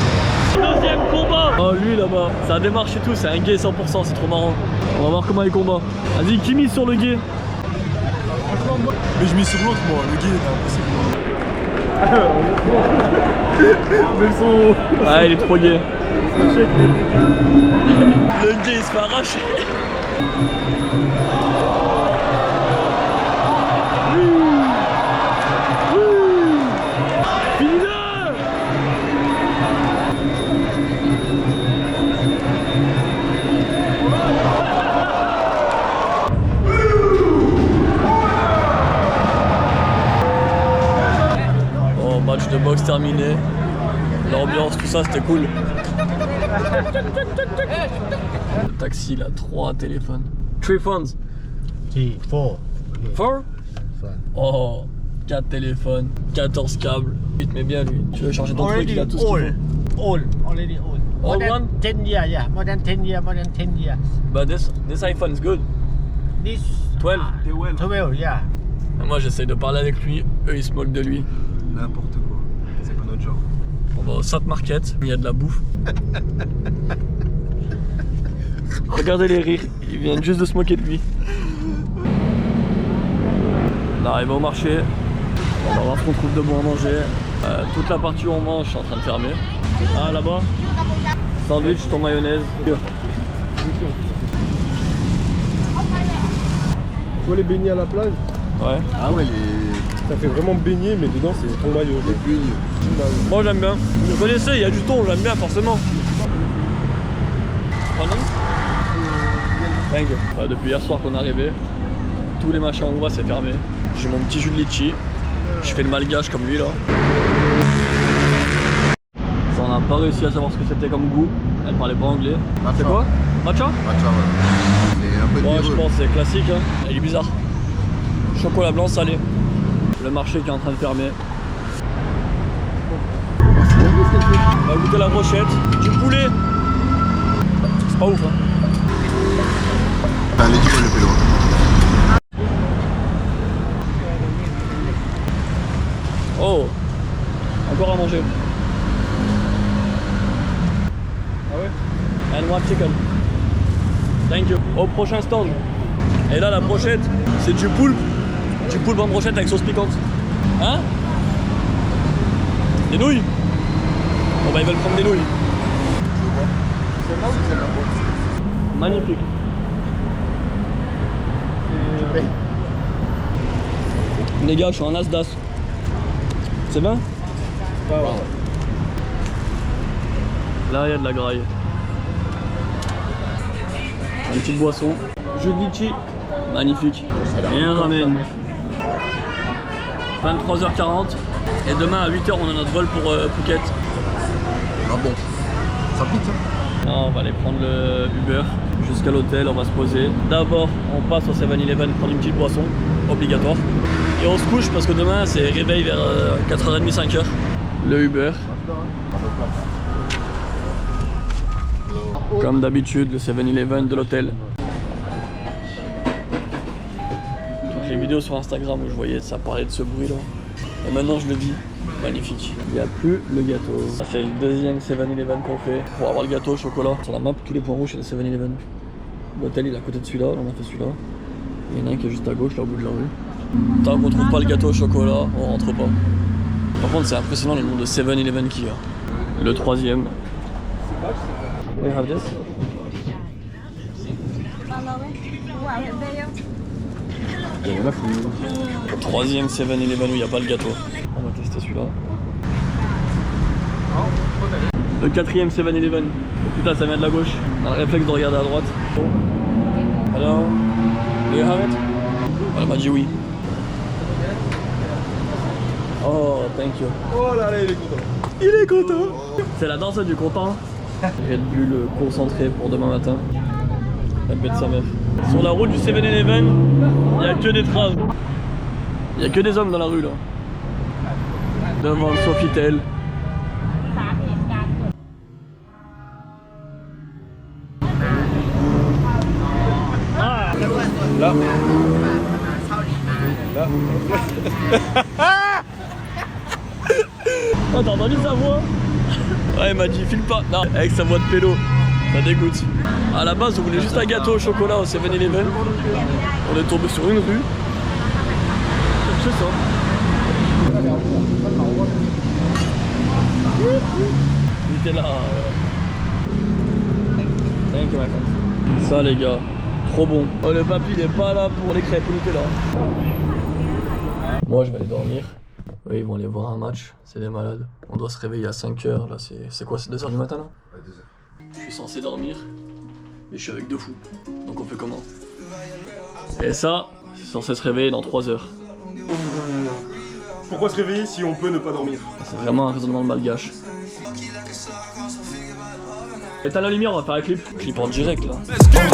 Deuxième combat. Oh lui là-bas, ça démarche et tout, c'est un gay 100%, c'est trop marrant. On va voir comment il combat. Vas-y, qui mise sur le gay? Mais je mise sur l'autre moi, le gay est impossible. Mais son... Ah il est trop gay. Le gay il se fait arracher. Match de boxe terminé, l'ambiance, tout ça, c'était cool. Le taxi, il a 3 téléphones. 3 phones. 4. 4? Oh, 4 téléphones, 14 câbles. Il te met bien lui. Tu veux charger ton truc, il a tout ce qu'il faut. All. Already all. Old one? 10 years, yeah. More than 10 years, more than 10 years. But this iPhone is good. This 12. 12, yeah. Moi j'essaye de parler avec lui, eux ils se moquent de lui. N'importe quoi. C'est pas notre genre. On va au Saint Market, il y a de la bouffe. Regardez les rires, ils viennent juste de se moquer de lui. On arrive au marché, on va voir ce qu'on trouve de bon à manger. Toute la partie où on mange, je suis en train de fermer. Ah là-bas, sandwich, ton mayonnaise. Tu vois les beignets à la plage? Ouais. Ah ouais, Ça fait vraiment beignet, mais dedans c'est ton maillot. Moi j'aime bien. Vous connaissez, il y a du thon, j'aime bien forcément. Thank you. Depuis hier soir qu'on est arrivé, tous les machins hongrois c'est fermé. J'ai mon petit jus de litchi. Je fais le malgache comme lui là. Ça, on n'a pas réussi à savoir ce que c'était comme goût. Elle parlait pas anglais. C'est quoi? Matcha? Matcha, ouais. C'est un peu Bon, je terreux. pense que c'est classique. Hein. Il est bizarre. Chocolat blanc salé. Le marché qui est en train de fermer. On va goûter la brochette. Du poulet. C'est pas ouf hein. Allez, dis-moi le pélo. Oh, encore à manger. Ah ouais? And one chicken. Thank you. Au prochain stand. Et là la brochette, c'est du poulpe. Du poulpe en brochette avec sauce piquante. Hein? Des nouilles? Bon bah ils veulent prendre des nouilles. Magnifique. Les gars, je suis en Asdas. C'est bien? Là, il y a de la graille. Une petite boisson. Jus de litchi. Magnifique. Et un ramen. 23h40. Et demain à 8h, on a notre vol pour Phuket. Ah bon? Ça pique hein? Non, on va aller prendre le Uber jusqu'à l'hôtel, on va se poser. D'abord, on passe au 7-Eleven prendre une petite boisson, obligatoire. Et on se couche parce que demain, c'est réveil vers 4h30, 5h. Le Uber. Comme d'habitude, le 7-Eleven de l'hôtel. Toutes les vidéos sur Instagram où je voyais ça parlait de ce bruit là. Et maintenant je le vis. Magnifique. Il n'y a plus le gâteau. C'est le deuxième 7-Eleven qu'on fait pour avoir le gâteau au chocolat. Sur la map, tous les points rouges c'est le 7-Eleven. L'hôtel il est à côté de celui-là, on a fait celui-là. Il y en a un qui est juste à gauche, là au bout de la rue. Tant qu'on trouve pas le gâteau au chocolat, on rentre pas. Par contre c'est impressionnant le nombre de 7-Eleven qu'il y a. Le troisième. We have this. Le troisième 7-Eleven où il n'y a pas le gâteau. On va tester celui-là. Le quatrième 7-Eleven. Putain, ça vient de la gauche. On a le réflexe de regarder à droite. Alors, do you have it? Elle m'a dit oui. Oh, thank you. Oh là là, il est content. Il est content. C'est la danse du content. Red Bull concentré pour demain matin. La bête de sa meuf. Sur la route du 7-Eleven, il n'y a que des traves. Il n'y a que des hommes dans la rue là. Devant le Sofitel. Ah là. Là. Oh, t'as entendu sa voix? Ouais, il m'a dit file pas. Non, avec sa voix de pélo. Ça dégoûte. À la base, on voulait juste un gâteau au chocolat au 7-Eleven. On est tombé sur une rue. C'est ça. Il était là. Thank you, my friend. Ça, les gars, trop bon. Oh, le papy, il est pas là pour les crêpes, il était là. Moi, je vais aller dormir. Eux, ils vont aller voir un match. C'est des malades. On doit se réveiller à 5h. Là, c'est quoi? C'est 2h du matin, là? Ouais, 2h. Je suis censé dormir, mais je suis avec deux fous. Donc on fait comment? Et ça, c'est censé se réveiller dans 3 heures. Pourquoi se réveiller si on peut ne pas dormir? C'est vraiment un raisonnement de malgache. Éteins la lumière, on va faire un clip. Clip en direct là.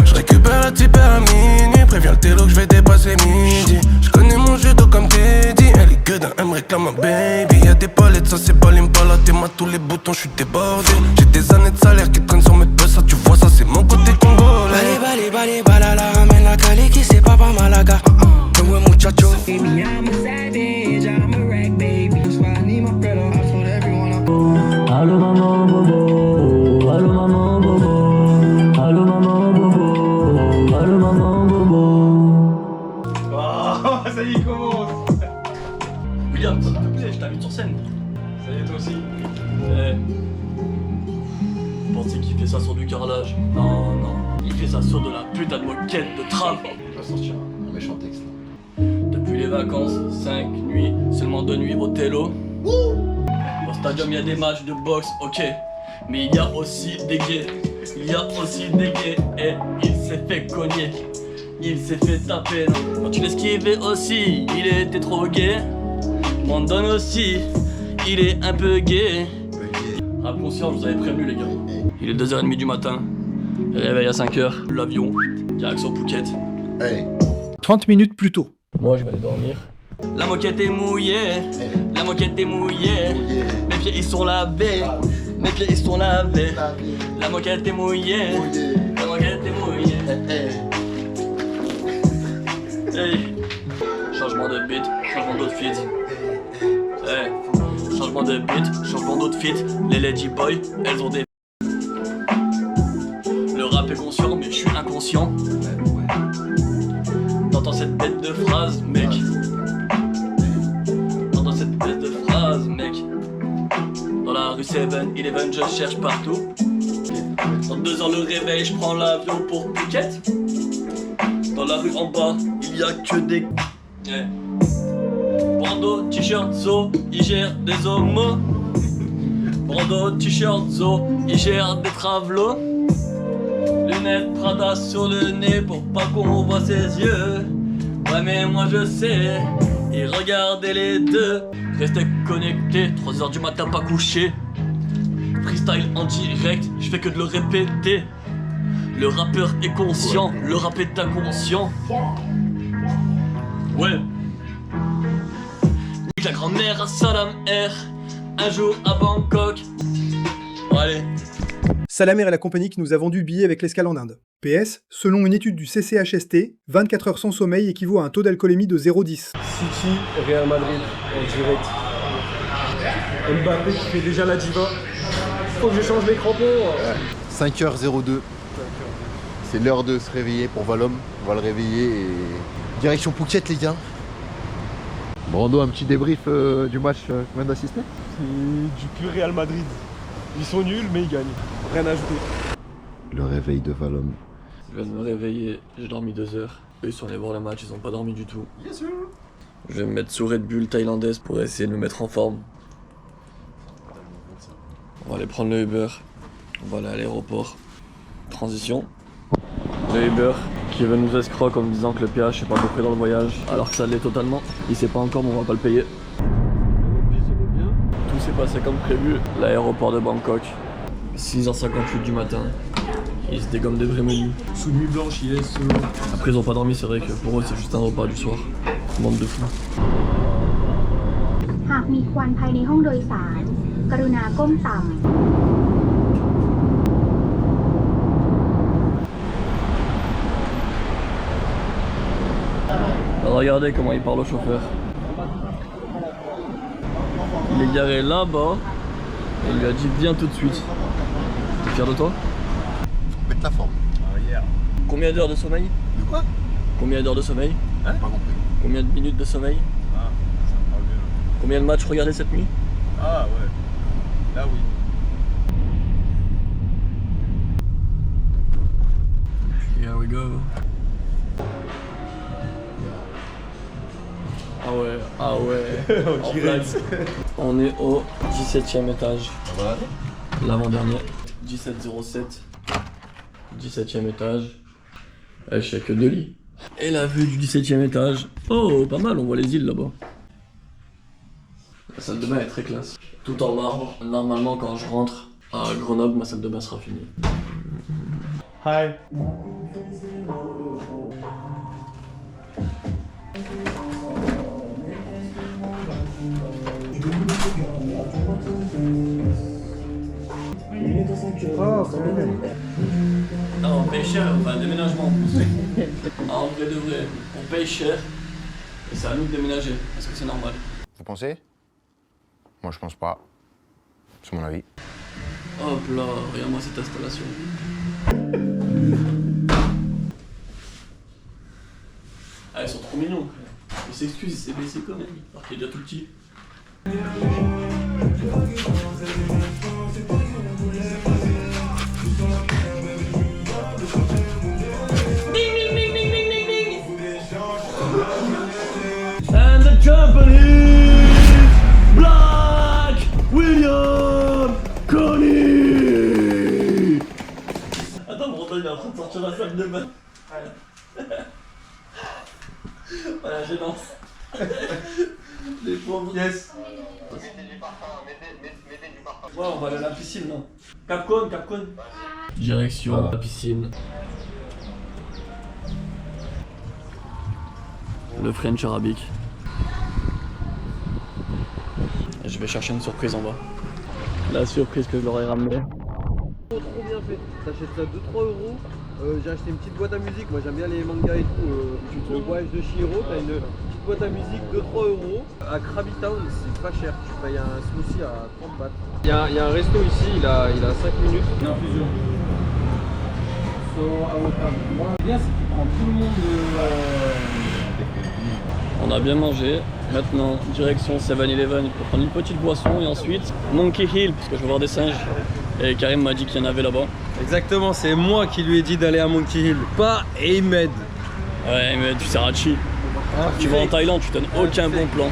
Je récupère la type à minuit. Préviens le télo que je vais dépasser midi. Je connais mon judo comme Teddy. Elle est que d'un elle me réclame un baby. Y'a des palettes, ça c'est pas l'impala. T'es tous les boutons, je suis débordé. J'ai des années de salaire qui muchacho. Baby, I'm a savage, I'm a rag baby. That's why I need my bread up. I told everyone Allô maman bobo, allô maman bobo, allô maman bobo, allô maman bobo. Oh, ça y est, commence. William, s'il te plaît, je t'invite sur scène. Ça y est, toi aussi. Vous pensez qu'il fait ça sur du carrelage? Non, non. Il fait ça sur de la putain de moquette de trame. Il va sortir un méchant texte. Depuis les vacances, 5 nuits, seulement 2 nuits au télo. Au stadium, il y a des matchs de boxe, ok. Mais il y a aussi des gays. Il y a aussi des gays. Et il s'est fait cogner. Il s'est fait taper. Non. Quand tu l'esquivais aussi, il était trop gay. Brandon aussi, il est un peu gay. Inconscient, je vous avais prévenu les gars. Il est 2h30 du matin. Réveil à 5h. L'avion, direction Phuket. Hey. 30 minutes plus tôt. Moi je vais aller dormir. La moquette est mouillée, la moquette est mouillée. Mes pieds ils sont lavés, mes pieds ils sont lavés. La moquette est mouillée, la moquette est mouillée. Hey. Changement de beat, changement d'outfit. Hey. Changement de beat, changement d'outfit. Les lady boys, elles ont des. Le rap est conscient, mais je suis inconscient. T'entends cette bête de phrase, mec. T'entends cette bête de phrase, mec. Dans la rue 7-Eleven, je cherche partout. Dans 2 heures le réveil, je prends l'avion pour Phuket. Dans la rue en bas, il y a que des. Yeah. Brando, t-shirt, zo, il gère des homos. Brando, t-shirt, zo, il gère des travelots. Lunettes Prada sur le nez pour pas qu'on voit ses yeux. Ouais mais moi je sais, et regardez les deux. Restez connectés, 3h du matin pas couché. Freestyle en direct, je fais que de le répéter. Le rappeur est conscient, le rap est inconscient. Ouais. Nique la grand-mère à Salam Air, un jour à Bangkok. Bon allez. Salamer est la compagnie qui nous a vendu billets avec l'escale en Inde. PS, selon une étude du CCHST, 24 heures sans sommeil équivaut à un taux d'alcoolémie de 0,10. City, Real Madrid, en direct. Mbappé qui fait déjà la diva. Faut que je change les crampons. 5h02. C'est l'heure de se réveiller pour Valom. On va le réveiller et... Direction Phuket les gars. Brando, un petit débrief du match qu'on vient d'assister. C'est du pur Real Madrid. Ils sont nuls mais ils gagnent. Rien à ajouter. Le réveil de Valom. Je viens de me réveiller, j'ai dormi 2 heures. Eux ils sont allés voir le match, ils ont pas dormi du tout. Bien sûr. Je vais me mettre sous Red Bull thaïlandaise pour essayer de me mettre en forme. On va aller prendre le Uber. On va aller à l'aéroport. Transition. Le Uber qui veut nous escroquer en me disant que le péage n'est pas compris dans le voyage, alors que ça l'est totalement. Il sait pas encore mais on va pas le payer. Tout s'est passé comme prévu. L'aéroport de Bangkok. 6h58 du matin. Ils se dégomment des vrais menus. Sous nuit blanche, il est sous... Après ils ont pas dormi, c'est vrai que pour eux c'est juste un repas du soir. Bande de fous. หากมีควันภายในห้องโดยสาร กรุณาก้มต่ำ Regardez comment il parle au chauffeur. Il est garé là-bas et il lui a dit viens tout de suite. T'es fier de toi? Faut mettre la forme. Combien d'heures de sommeil? De quoi? Combien d'heures de sommeil? Hein? Pas compris. Combien de minutes de sommeil? Ah, ça me parle bien. Combien de matchs regardés cette nuit? Ah ouais. Là oui. Here we go. Ah ouais, ah ouais. On dirait. On est au 17e étage. L'avant-dernier. 1707. 17e étage. Je sais que 2 lits. Et la vue du 17e étage. Oh, pas mal, on voit les îles là-bas. La salle de bain est très classe. Tout en marbre. Normalement, quand je rentre à Grenoble, ma salle de bain sera finie. Hi. Oh, c'est bien. Non, on paye cher, enfin déménagement en plus. Ah, en vrai de vrai, on paye cher Et c'est à nous de déménager. Est-ce que c'est normal? Vous pensez? Moi je pense pas. C'est mon avis. Hop là, regarde-moi cette installation. Ah, ils sont trop mignons. Il s'excuse, il s'est blessé quand même. Alors qu'il est déjà tout petit. And the Japanese Black William Connie. Attends, mon il est en train de sortir la salle de bain. Voilà, je danse. Les pauvres. Yes. Ouais, on va aller à la piscine, non? Capcom. Direction la piscine. Le French arabique. Je vais chercher une surprise en bas. La surprise que je leur ai ramenée. Trop bien fait. T'achètes ça 2-3 euros. J'ai acheté une petite boîte à musique. Moi j'aime bien les mangas et tout. Le voyage de Chihiro, t'as une petite boîte à musique 2-3 euros. À Krabby Town, c'est pas cher. Tu payes un smoothie à 30 bahts. Il y a un resto ici, il a 5 minutes. Il y en a plusieurs. Moi, bien, c'est qu'il prend tout le monde. On a bien mangé. Maintenant, direction 7-Eleven pour prendre une petite boisson et ensuite Monkey Hill, parce que je veux voir des singes. Et Karim m'a dit qu'il y en avait là-bas. Exactement, c'est moi qui lui ai dit d'aller à Monkey Hill, pas Ahmed. Ouais, mais tu sers à chi. Tu vas en Thaïlande, tu donnes aucun bon plan.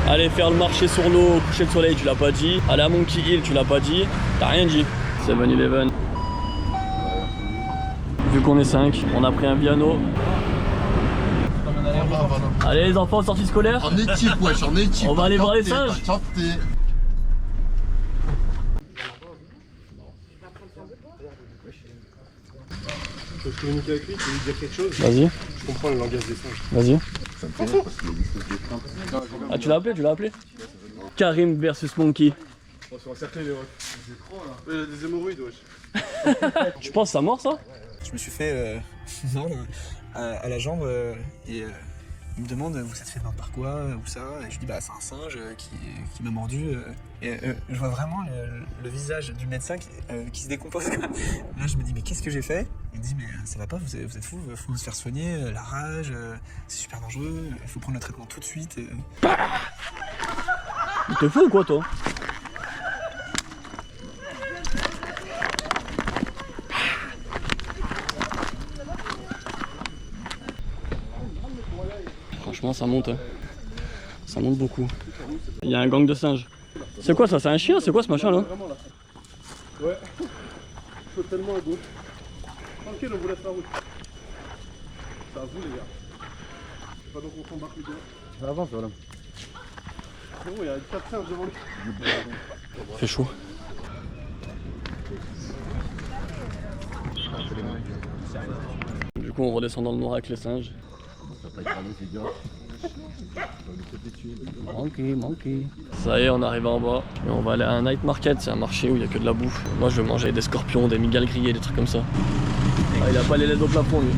Aller faire le marché sur l'eau, au coucher de soleil, tu l'as pas dit. Aller à Monkey Hill, tu l'as pas dit. T'as rien dit. 7-Eleven. Vu qu'on est 5, on a pris un piano. Allez les enfants, sortie scolaire. En équipe, wesh, en équipe. On va aller voir les singes. Je peux communiquer avec lui, tu veux lui dire quelque chose? Vas-y. Je comprends le langage des singes. Vas-y. Ça me fait rire parce qu'il a dit que Ah, tu l'as appelé? Karim versus Monkey. On va encercler les refs. C'est trop là. Des hémorroïdes, wesh. Tu penses ça mort ça? Je me suis fait mal à la jambe et il me demande vous êtes fait mal par quoi ou ça, et je dis bah c'est un singe qui m'a mordu et je vois vraiment le visage du médecin qui se décompose. Là je me dis mais qu'est-ce que j'ai fait? Il me dit mais ça va pas, vous êtes fou, faut se faire soigner, la rage, c'est super dangereux, il faut prendre le traitement tout de suite. T'es fou ou quoi toi? Franchement ça monte, hein. Ça monte beaucoup. Il y a un gang de singes. C'est quoi ça? C'est un chien? C'est quoi ce machin là? Ouais, je saute tellement à gauche. Tranquille, on vous laisse la route. C'est à vous les gars. Je sais pas donc on s'embarque les gars. Avance voilà. C'est bon, il y a 4 singes devant lui. Fait chaud. Du coup on redescend dans le noir avec les singes. Monkey. Ça y est, on arrive en bas et on va aller à un night market, c'est un marché où il y a que de la bouffe. Moi je veux manger des scorpions, des migales grillées, des trucs comme ça. Ah, il a pas les LED au plafond lui.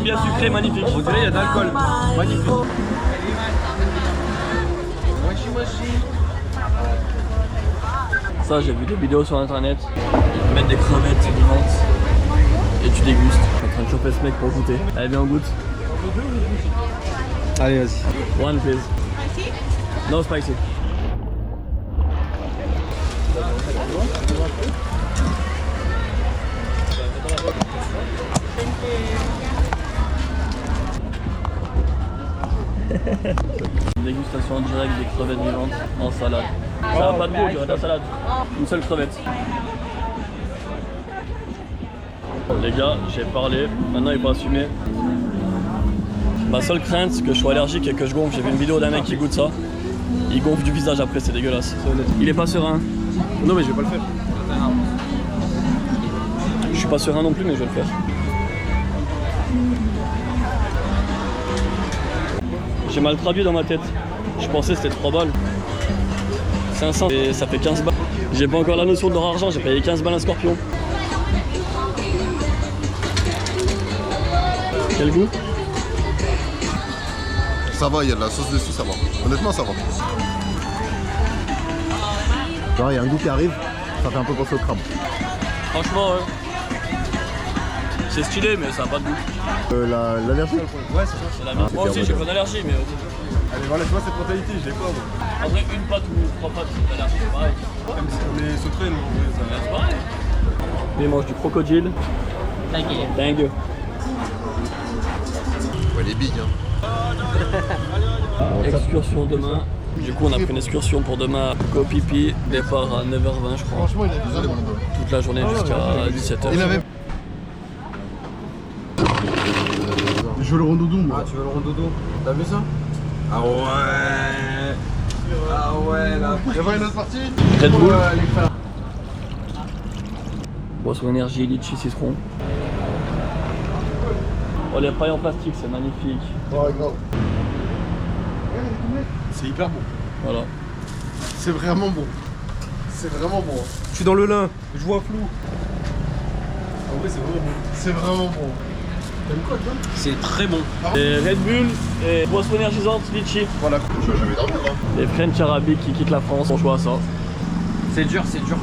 Bien sucré, magnifique. On dirait il y a de l'alcool. Magnifique. Ça, j'ai vu des vidéos sur internet. Ils mettent des crevettes vivantes et tu dégustes. Je suis en train de choper ce mec pour goûter. Allez, viens, on goûte. Allez, vas-y. One, please. No spicy. Dégustation en direct des crevettes vivantes en salade. Ça n'a pas de goût, il y aurait de la salade. Une seule crevette. Les gars, j'ai parlé, maintenant il faut assumer. Ma seule crainte, c'est que je sois allergique et que je gonfle. J'ai vu une vidéo d'un mec qui goûte ça. Il gonfle du visage après, c'est dégueulasse. Il est pas serein. Non mais je vais pas le faire. Je suis pas serein non plus, mais je vais le faire. J'ai mal traduit dans ma tête. Je pensais que c'était 3 balles. 500 et ça fait 15 balles. J'ai pas encore la notion de leur argent, j'ai payé 15 balles un scorpion. Quel goût? Ça va, il y a de la sauce dessus, ça va. Honnêtement, ça va. Genre, il y a un goût qui arrive, ça fait un peu penser au crabe. Franchement, ouais. C'est stylé, mais ça a pas de goût. L'allergie? Ouais, c'est ça. C'est la même. Moi aussi, j'ai pas d'allergie, mais. Allez, voilà, tu vois cette mentalité, je l'ai pas, moi. En vrai, une pâte ou 3 pâtes, c'est d'allergie, c'est pareil. Même si on est sauterelles, nous, C'est pareil. Mais ils mangent du crocodile. Dingue. Ouais, les billes, hein. Excursion demain. Du coup, on a pris une excursion pour demain. Go pipi, départ à 9h20, je crois. Franchement, il a abusé, mon gars. Toute la journée jusqu'à 17h. Il avait. Je veux le rondoudou, moi. Ah, tu veux le rondoudou? T'as vu ça? Ah ouais. Ah ouais, là. Il y a pas une autre partie? Red Bull. Boisson énergie, litchi, citron. Oh, les pailles en plastique, c'est magnifique. Ouais, grave. C'est hyper bon. Voilà. C'est vraiment bon. C'est vraiment bon. Je suis dans le lin, je vois flou. En vrai, c'est vraiment bon. C'est vraiment bon. T'aimes quoi, toi? C'est très bon. Et Red Bull et boisson énergisante, litchi. Voilà, je vais jamais dormir là. Les French arabiques qui quittent la France, on joue à ça. C'est dur, c'est dur.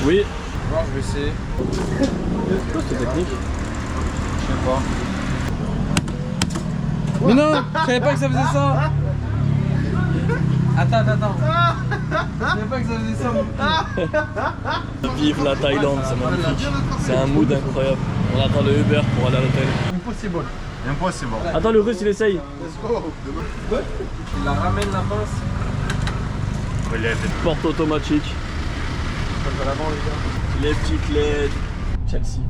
Oui. Bon, je vais essayer. C'est quoi cette technique? Je sais pas. Mais non, je savais pas que ça faisait ça. Attends. Je savais pas que ça faisait ça. Vive la Thaïlande, c'est magnifique. C'est un mood incroyable. On attend le Uber pour aller à l'hôtel. Impossible. Impossible. Attends, le russe il essaye. Let's go. Il la ramène la pince. Porte automatique. Les petites LED. Chelsea.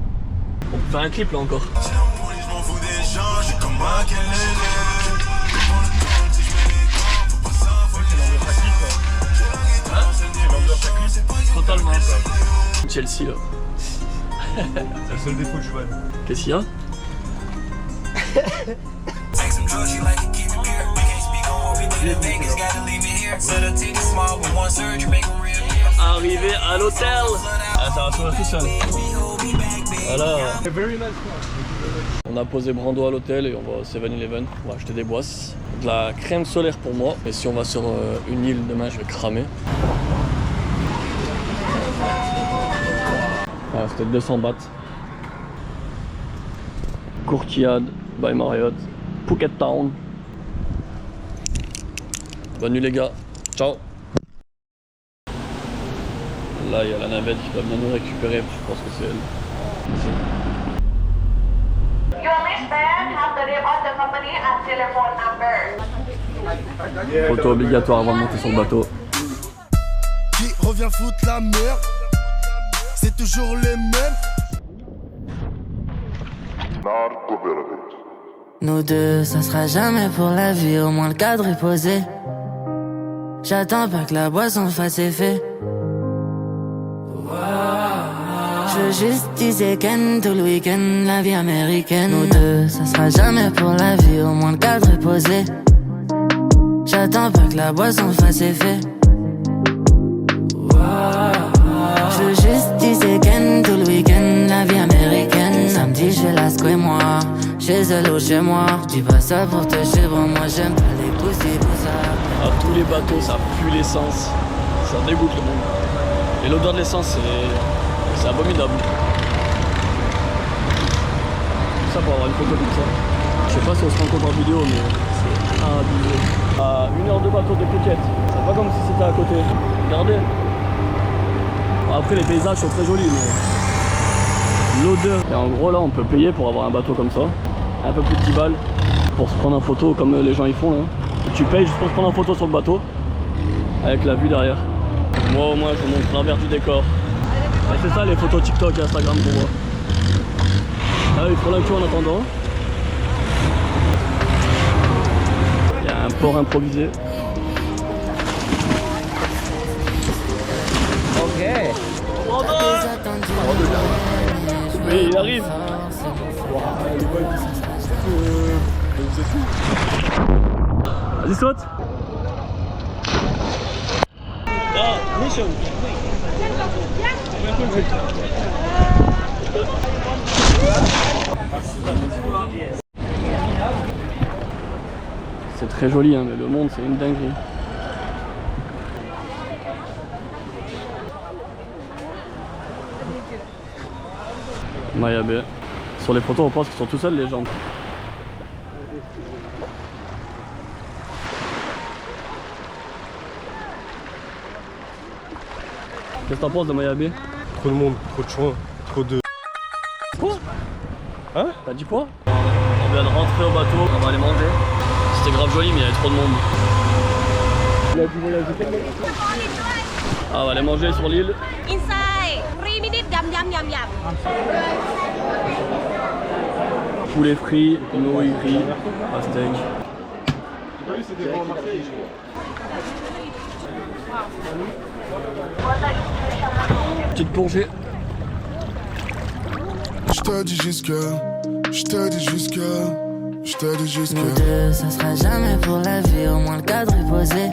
On peut faire un clip là encore. Totalement. Chelsea là. C'est le seul défaut que je vois. Qu'est-ce qu'il y a? Arrivé à l'hôtel. Ah, ça va s'ouvrir tout seul. Voilà. On a posé Brando à l'hôtel et on va au 7-Eleven. On va acheter des boisses. De la crème solaire pour moi. Et si on va sur une île demain, je vais cramer. Ah, c'était 200 bahts. Courtyard by Marriott. Phuket Town. Bonne nuit les gars. Ciao. Là, il y a la navette qui doit venir nous récupérer. Je pense que c'est elle. Photo obligatoire avant de monter sur le bateau. Qui revient foutre la merde? C'est toujours les mêmes. Nous deux, ça sera jamais pour la vie, au moins le cadre est posé. J'attends pas que la boisson fasse effet. Je veux juste disais Ken tout le week-end, la vie américaine. Nous deux, ça sera jamais pour la vie, au moins le cadre est posé. J'attends pas que la boisson fasse effet. Je veux juste disais Ken tout le week-end, la vie américaine. Samedi, je fais la et moi, chez elle ou chez moi. Dis pas ça pour te suivre, moi j'aime pas les pousser pour ça. À tous les bateaux, ça pue l'essence. Ça dégoûte le monde. Et l'odeur de l'essence, c'est abominable. Tout ça pour avoir une photo comme ça. Je sais pas si on se rend compte en vidéo, mais c'est abusé. À 1 heure de bateau de Phuket, c'est pas comme si c'était à côté. Regardez. Bon, après, les paysages sont très jolis, mais l'odeur. Et en gros, là, on peut payer pour avoir un bateau comme ça. Un peu plus de 10 balles pour se prendre en photo comme les gens y font là. Tu payes juste pour se prendre en photo sur le bateau avec la vue derrière. Moi au moins je vous montre l'envers du décor. Et c'est ça les photos TikTok et Instagram qu'on voit. Là il faut la queue en attendant. Il y a un port improvisé. Ok. Mais il arrive. C'est fou. Vas-y, saute. Ah, mission. C'est très joli, hein, mais le monde, c'est une dinguerie. Maya Bay. Sur les photos, on pense qu'ils sont tout seuls, les gens. Qu'est-ce que t'en penses de Maya Bay? Trop de monde, trop de choix, trop de... Quoi? Hein? T'as dit quoi? On vient de rentrer au bateau, on va aller manger. C'était grave joli, mais il y avait trop de monde. Ah, on va aller manger sur l'île. Inside, 3 minutes, yam. Poulet frit, nouilles riz, steak. Petite plongée. J'te dis jusque, Nous deux, ça sera jamais pour la vie, au moins le cadre est posé.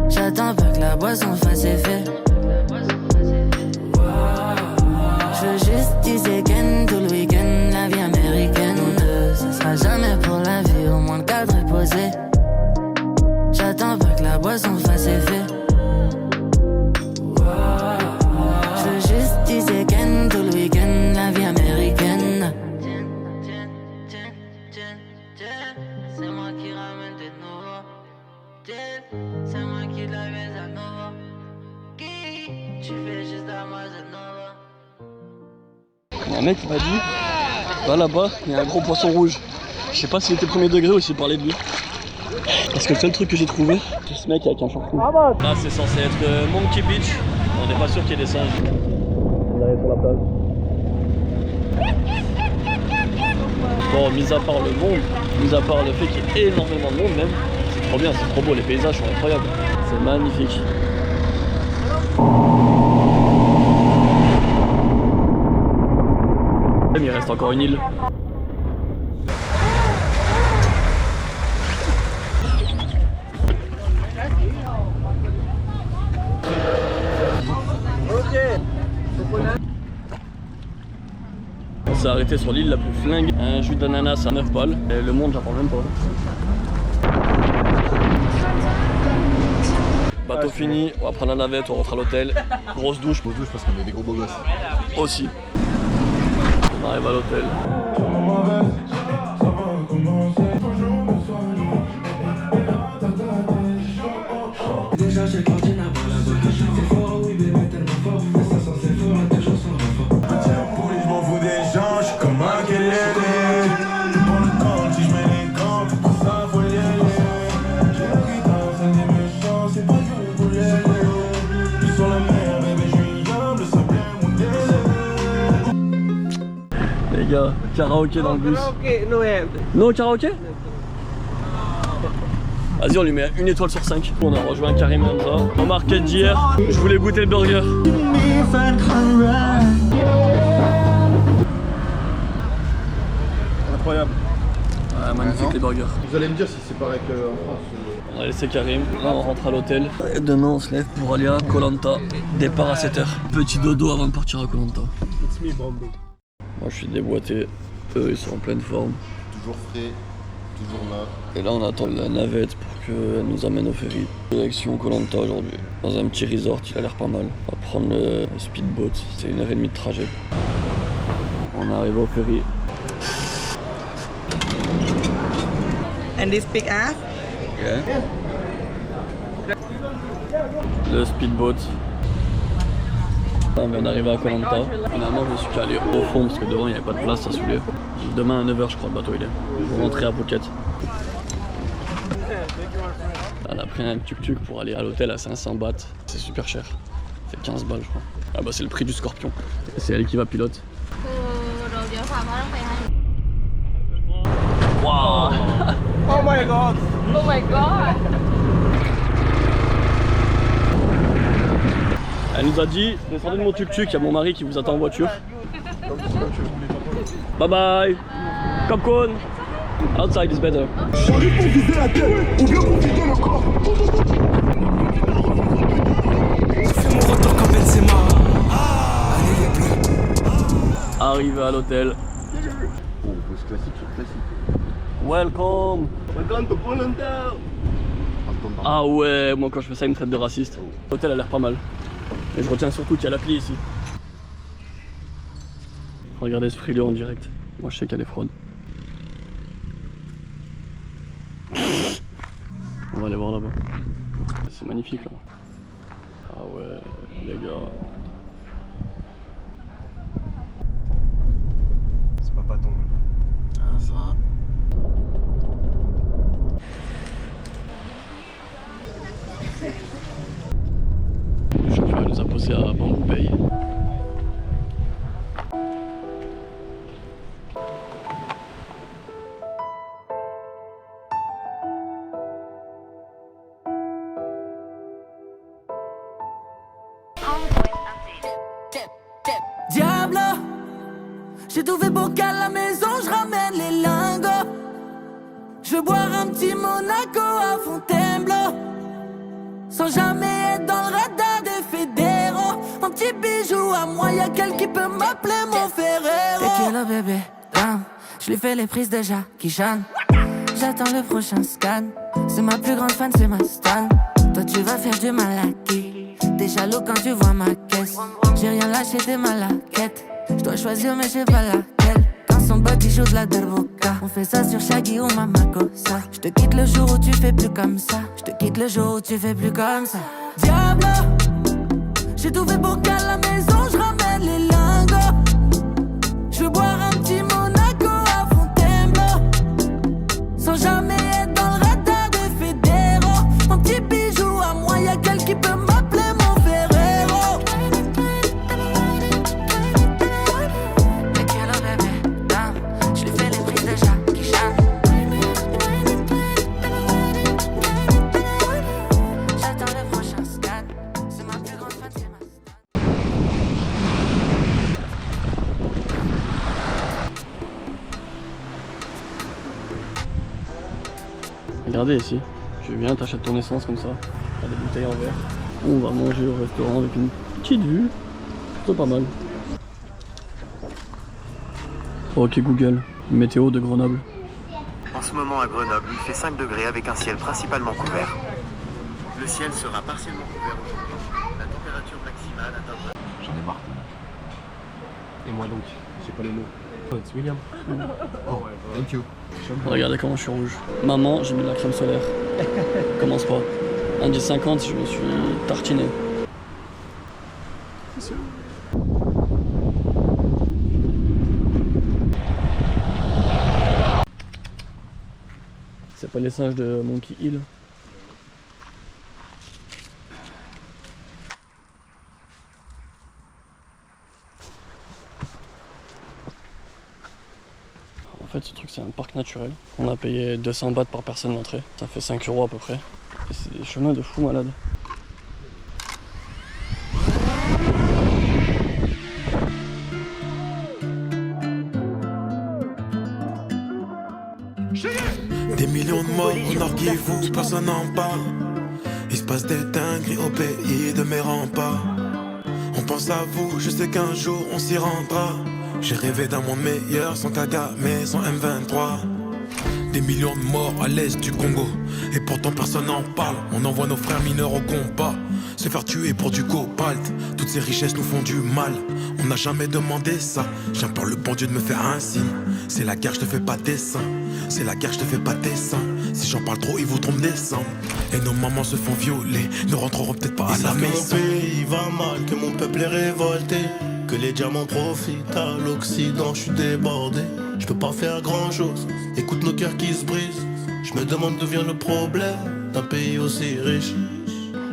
J'attends pas que la boisson fasse effet. Je veux juste teaser Ken tout le week-end, la vie américaine. Nous deux, ça sera jamais pour la vie, au moins le cadre est posé. J'attends pas que la boisson fasse effet. Je veux juste teaser Ken tout le week-end, la vie américaine. C'est moi qui ramène de nouveau. C'est moi qui la baise à nouveau. Tu fais juste à moi de nouveau. Il y a un mec qui m'a dit, va là-bas, il y a un gros poisson rouge. Je sais pas s'il était premier degré ou s'il parlait de lui. Parce que le seul truc que j'ai trouvé, c'est ce mec avec un short rouge. Là c'est censé être Monkey Beach. On n'est pas sûr qu'il y ait des singes. On arrive sur la plage. Bon, mis à part le monde, mis à part le fait qu'il y ait énormément de monde même, c'est trop bien, c'est trop beau, les paysages sont incroyables. C'est magnifique. Il reste encore une île. On s'est arrêté sur l'île la plus flingue, un jus d'ananas à 9 balles. Et le monde, j'en parle même pas. Bateau fini, on va prendre la navette, on rentre à l'hôtel. Grosse douche. Grosse douche parce qu'on est des gros beaux gosses. Aussi. On arrive à l'hôtel. Déjà j'ai grandi là-bas, c'est fort, oui bébé, tellement fort, mais ça sent c'est fort, la toujours sans rapport. Je m'en fous des gens, j'suis comme un Kelly. Pour le compte, si j'mets les gants, tout ça faut y aller. J'ai pris dans un des méchants, c'est pas du pour y aller. Puis sur la mer, bébé, j'suis humble, ça plaît mon délai. Les gars, karaoké dans le bus. No karaoké? Vas-y, on lui met 1 étoile sur 5. On a rejoint Karim Hamza. Au market d'hier, je voulais goûter le burger. Incroyable. Ouais, magnifique les burgers. Vous allez me dire si c'est pareil qu'en France. On a laissé Karim, là on rentre à l'hôtel. Et demain on se lève pour aller à Koh Lanta. Départ à 7h. Petit dodo avant de partir à Koh Lanta. Moi je suis déboîté, eux ils sont en pleine forme. Toujours frais, toujours là. Et là on attend la navette pour qu'elle nous amène au ferry. Direction Koh Lanta aujourd'hui, dans un petit resort, il a l'air pas mal. On va prendre le speedboat, c'est 1h30 de trajet. On arrive au ferry. And this big ass? Yeah. Le speedboat. On vient d'arriver à Koh Lanta. Finalement je me suis calé au fond parce que devant il n'y avait pas de place, ça saoulait. Demain à 9h je crois le bateau il est. Pour rentrer à Phuket. On a pris un tuk-tuk pour aller à l'hôtel à 500 bahts. C'est super cher. C'est 15 balles je crois. Ah bah c'est le prix du Scorpion. C'est elle qui va pilote. Wow. Oh my god! Oh my god! Elle nous a dit, descendez de mon tuk-tuk, il y a mon mari qui vous attend en voiture. Bye bye! Capcom! Outside is better. J'arrive pour viser la tête, ou bien pour vider le corps. Fais mon retour comme Benzema. Allez les bleus. Arrivé à l'hôtel. Oh, pause classique sur classique. Welcome. Welcome to Volunteer. Ah ouais, moi quand je fais ça, ils me traitent de raciste. L'hôtel a l'air pas mal. Et je retiens surtout qu'il y a l'appli ici. Regardez ce frileux en direct. Moi je sais qu'il y a des fraudes. On va aller voir là-bas. C'est magnifique là. Ah ouais, les gars. C'est pas ton. Ah, ça va. Le chauffeur nous a posé à Bamboo Bay. Diable, j'ai tout fait pour qu'à la maison je ramène les lingots. Je veux boire un petit Monaco à Fontainebleau, sans jamais être dans le radar des fédéraux. Un petit bijou à moi, y'a quelqu'un qui peut m'appeler mon Ferrero. Tequila bébé, damn, je lui fais les prises de Jackie Chan. J'attends le prochain scan, c'est ma plus grande fan, c'est ma stan. Toi tu vas faire du mal à qui? T'es jaloux quand tu vois ma caisse. J'ai rien lâché, t'es ma laquette. J'dois choisir mais j'ai pas laquelle. Quand son body joue de la derboca, on fait ça sur Shaggy ou Mamakosa. J'te quitte le jour où tu fais plus comme ça. J'te quitte le jour où tu fais plus comme ça. Diable, j'ai tout fait pour qu'à la maison je ramène les lingots. Je veux boire un petit Monaco à Fontainebleau, sans jamais être dans le radar des fédéraux. Un petit bijou à moi, y'a quelqu'un qui peut m'appeler mon Ferrero. Tequila bébé, damn, je lui fais les prises de Jackie Chan. J'attends le prochain scan, c'est ma plus grande fan, c'est ma star. Regardez ici, tu viens, t'achètes ton essence comme ça, t'as des bouteilles en verre. On va manger au restaurant avec une petite vue, plutôt pas mal. Ok Google, météo de Grenoble. En ce moment à Grenoble, il fait 5 degrés avec un ciel principalement couvert. Le ciel sera partiellement couvert aujourd'hui. La température maximale atteindra... J'en ai marre. Et moi donc, j'ai pas les mots. Oh, it's William. Oh, thank you. Regardez comment je suis rouge. Maman, j'ai mis de la crème solaire. Commence pas. 1,50 je me suis tartiné. C'est sûr. C'est pas les singes de Monkey Hill. En fait, ce truc, c'est un parc naturel. On a payé 200 bahts par personne d'entrée. Ça fait 5 € à peu près. Et c'est des chemins de fou malades. Des millions de morts au nord qui vous, personne n'en parle. Il se passe des dingueries au pays de mes remparts. On pense à vous, je sais qu'un jour on s'y rendra. J'ai rêvé d'un monde meilleur, sans Kagame, sans M23. Des millions de morts à l'est du Congo, et pourtant personne n'en parle. On envoie nos frères mineurs au combat, se faire tuer pour du cobalt. Toutes ces richesses nous font du mal, on n'a jamais demandé ça. J'implore le bon Dieu de me faire un signe. C'est la guerre, je te fais pas dessin. C'est la guerre, je te fais pas dessin. Si j'en parle trop, ils voudront me descendre. Et nos mamans se font violer, ne rentreront peut-être pas à la maison. Mon pays va mal, que mon peuple est révolté, que les diamants profitent à l'Occident, je suis débordé. Je peux pas faire grand chose, écoute nos cœurs qui se brisent. Je me demande d'où vient le problème d'un pays aussi riche.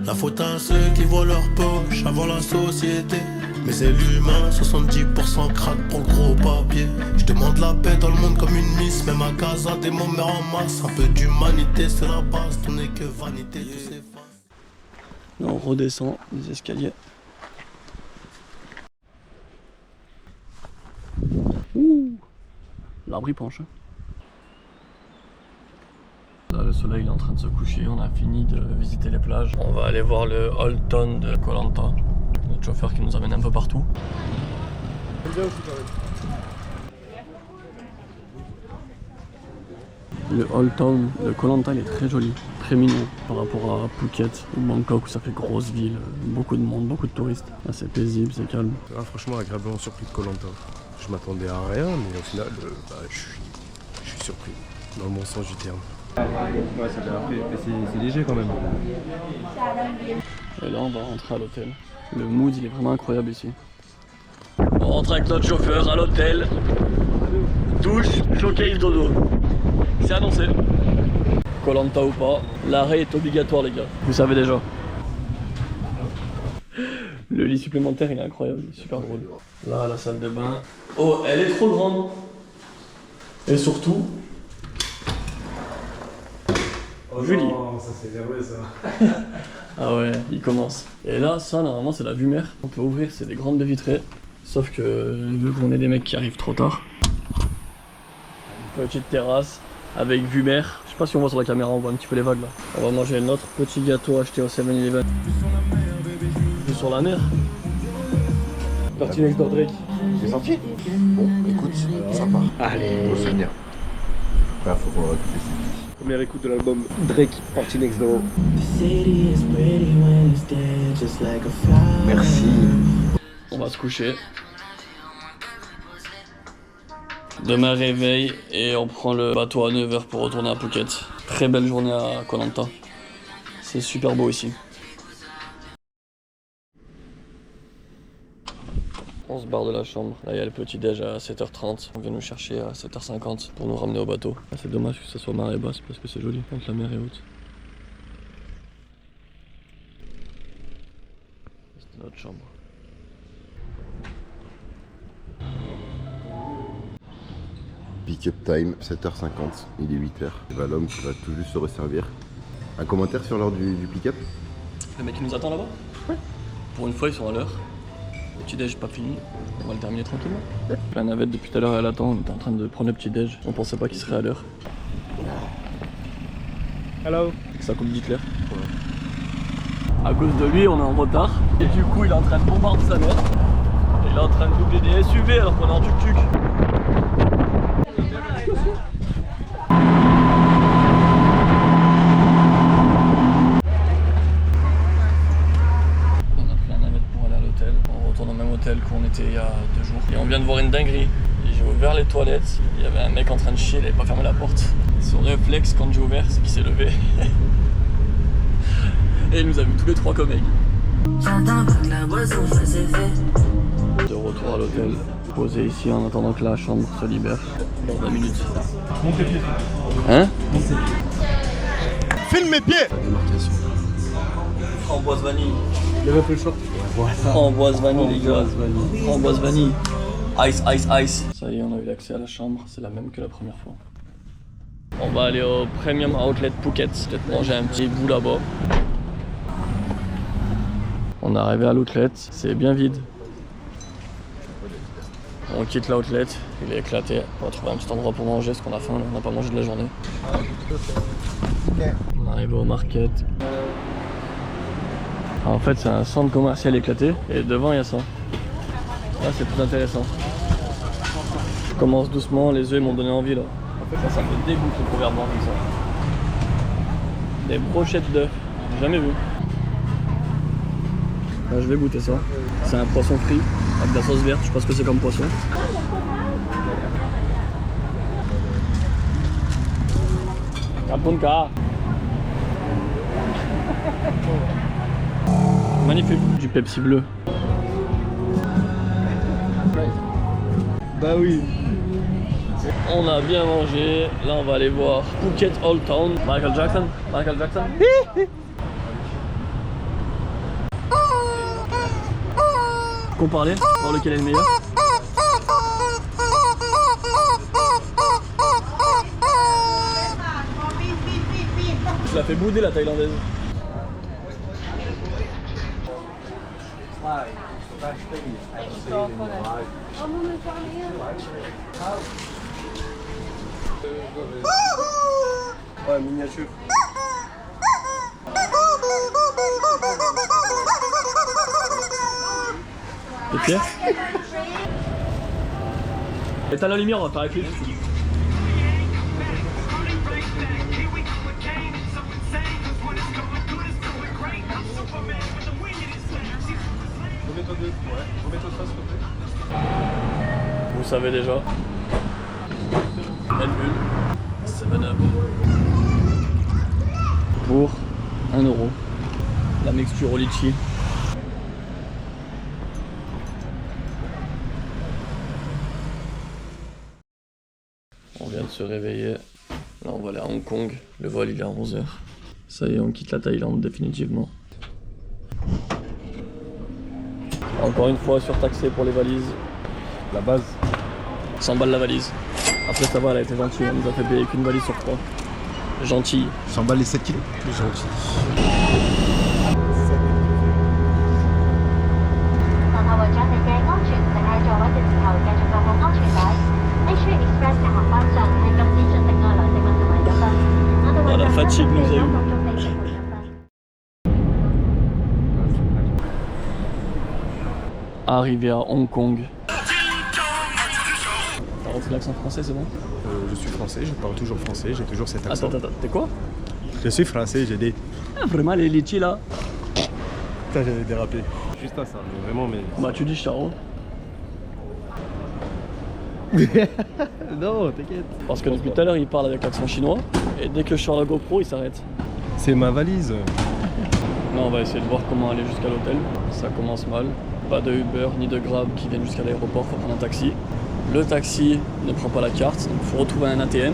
La faute à ceux qui voient leur poche avant la société. Mais c'est l'humain, 70% craque pour le gros papier. Je demande la paix dans le monde comme une miss, même à casa des mots meurent en masse. Un peu d'humanité c'est la base, tout n'est que vanité, tout s'efface. On redescend les escaliers. Ouh, l'arbre il penche. Là, le soleil il est en train de se coucher, on a fini de visiter les plages. On va aller voir le Old Town de Koh Lanta. Notre chauffeur qui nous amène un peu partout. Le Old Town de Koh Lanta il est très joli, très mignon par rapport à Phuket ou Bangkok où ça fait grosse ville, beaucoup de monde, beaucoup de touristes. Là c'est paisible, c'est calme. Ah, franchement agréablement surpris de Koh Lanta. Je m'attendais à rien mais au final je suis surpris, dans le bon sens du terme. Ouais c'est bien après, mais c'est léger quand même. Et là on va rentrer à l'hôtel. Le mood il est vraiment incroyable ici. On rentre avec notre chauffeur à l'hôtel. Douche, showcase dodo. C'est annoncé. Koh Lanta ou pas, l'arrêt est obligatoire les gars. Vous savez déjà. Le lit supplémentaire il est incroyable, il est super drôle. Là la salle de bain. Oh elle est trop grande. Et surtout. Julie. Oh ça c'est nerveux ça. Ah ouais, il commence. Et là ça normalement c'est la vue mer. On peut ouvrir, c'est des grandes baies vitrées. Sauf que vu qu'on est des mecs qui arrivent trop tard. Petite terrasse avec vue mer. Je sais pas si on voit sur la caméra, on voit un petit peu les vagues là. On va manger notre petit gâteau acheté au 7-Eleven. Vue sur la mer. Parti next door Drake. C'est sorti. Bon, écoute, ça part. Allez, beau souvenir. Après, faut qu'on le récupère. Première écoute de l'album Drake, Party Next Door. Merci. On va se coucher. Demain réveil et on prend le bateau à 9h pour retourner à Phuket. Très belle journée à Koh Lanta. C'est super beau ici. On se barre de la chambre. Là il y a le petit déj à 7h30. On vient nous chercher à 7h50 pour nous ramener au bateau. C'est dommage que ça soit marée basse parce que c'est joli quand la mer est haute. C'est notre chambre. Pick-up time, 7h50, il est 8h. Et bah l'homme qui va tout juste se resservir. Un commentaire sur l'heure du pick-up? Le mec qui nous attend là-bas? Ouais. Pour une fois ils sont à l'heure. Le petit déj pas fini, on va le terminer tranquillement. La navette depuis tout à l'heure elle attend, on était en train de prendre le petit déj. On pensait pas qu'il serait à l'heure. Hello. Ça coupe d'Hitler. Ouais. À cause de lui on est en retard. Et du coup il est en train de bombarder sa mère. Et il est en train de doubler des SUV alors qu'on est en tuk-tuk. Qu'on était il y a 2 jours et on vient de voir une dinguerie. J'ai ouvert les toilettes, il y avait un mec en train de chier, il avait pas fermé la porte. Son réflexe quand j'ai ouvert c'est qu'il s'est levé et il nous a vu tous les 3 comme aigle. De retour à l'hôtel, posé ici en attendant que la chambre se libère dans 20 minutes. Montez pieds. Hein? Filme mes pieds. Framboise vanille. Lève un peu le short. Framboise vanille les gars. Framboise vanille. Ice, ice, ice. Ça y est, on a eu l'accès à la chambre, c'est la même que la première fois. On va aller au Premium Outlet Phuket, peut-être manger un petit bout là-bas. On est arrivé à l'outlet, c'est bien vide. On quitte l'outlet, il est éclaté. On va trouver un petit endroit pour manger parce qu'on a faim, là. On n'a pas mangé de la journée. On est arrivé au market. En fait c'est un centre commercial éclaté et devant il y a ça. Là c'est tout intéressant. Je commence doucement, les œufs m'ont donné envie là. En fait ça me dégoûte le proverbe comme ça. Des brochettes d'œufs, j'ai jamais vu. Là, je vais goûter ça. C'est un poisson frit avec de la sauce verte, je sais pas ce que c'est comme poisson. Kapunka. Magnifique, du Pepsi bleu. Bah oui. On a bien mangé, là on va aller voir Phuket Old Town. Michael Jackson. Michael Jackson. Comparer, voir lequel est le meilleur. Je la fais bouder la thaïlandaise. Ouais, miniature. Et Pierre? Éteins la lumière, on va faire la clip. Vous savez déjà. Red Bull, 7-Up. Pour 1 €. La mixture au litchi. On vient de se réveiller. Là on va aller à Hong Kong. Le vol il est à 11 h. Ça y est, on quitte la Thaïlande définitivement. Encore une fois surtaxé pour les valises. La base. 100 balles la valise. Après ça va, elle a été gentille, elle nous a fait payer qu'une valise sur 3. Gentille. 100 balles les 7 kilos. Gentil. 但係為咗你嘅安全，定係座位嘅時候繼續扣好安全帶。HK Express 嘅航班上係禁止進食外來食物同埋飲品。 Oh, la fatigue nous a eu. Arrivé à Hong Kong. T'as repris l'accent français, c'est bon? Je suis français, je parle toujours français, j'ai toujours cet accent. Attends, t'es quoi? Je suis français, j'ai des... Ah, vraiment les litchis là? Putain, j'avais dérapé. Juste à ça, mais vraiment, mais... Bah tu dis Charo. Non, t'inquiète. Parce que depuis tout à l'heure il parle avec l'accent chinois et dès que je sors la GoPro il s'arrête. C'est ma valise. Là on va essayer de voir comment aller jusqu'à l'hôtel. Ça commence mal. Pas de Uber ni de Grab qui viennent jusqu'à l'aéroport, faut prendre un taxi. Le taxi ne prend pas la carte, donc il faut retrouver un ATM.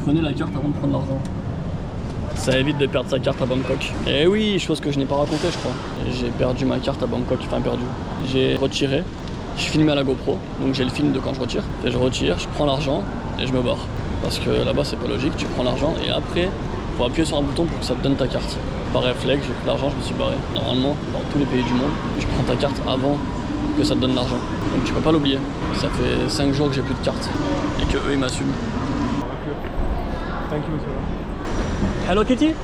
Prenez la carte avant de prendre l'argent. Ça évite de perdre sa carte à Bangkok. Et oui, chose que je n'ai pas racontée je crois. J'ai perdu ma carte à Bangkok, enfin perdu. J'ai retiré, je filmais à la GoPro, donc j'ai le film de quand je retire. Et je retire, je prends l'argent et je me barre. Parce que là-bas c'est pas logique, tu prends l'argent et après, faut appuyer sur un bouton pour que ça te donne ta carte. Par réflexe, j'ai pris l'argent, je me suis barré. Normalement, dans tous les pays du monde, tu prends ta carte avant que ça te donne l'argent. Donc tu peux pas l'oublier. Ça fait 5 jours que j'ai plus de carte et que eux ils m'assument. Thank you, Hello Kitty?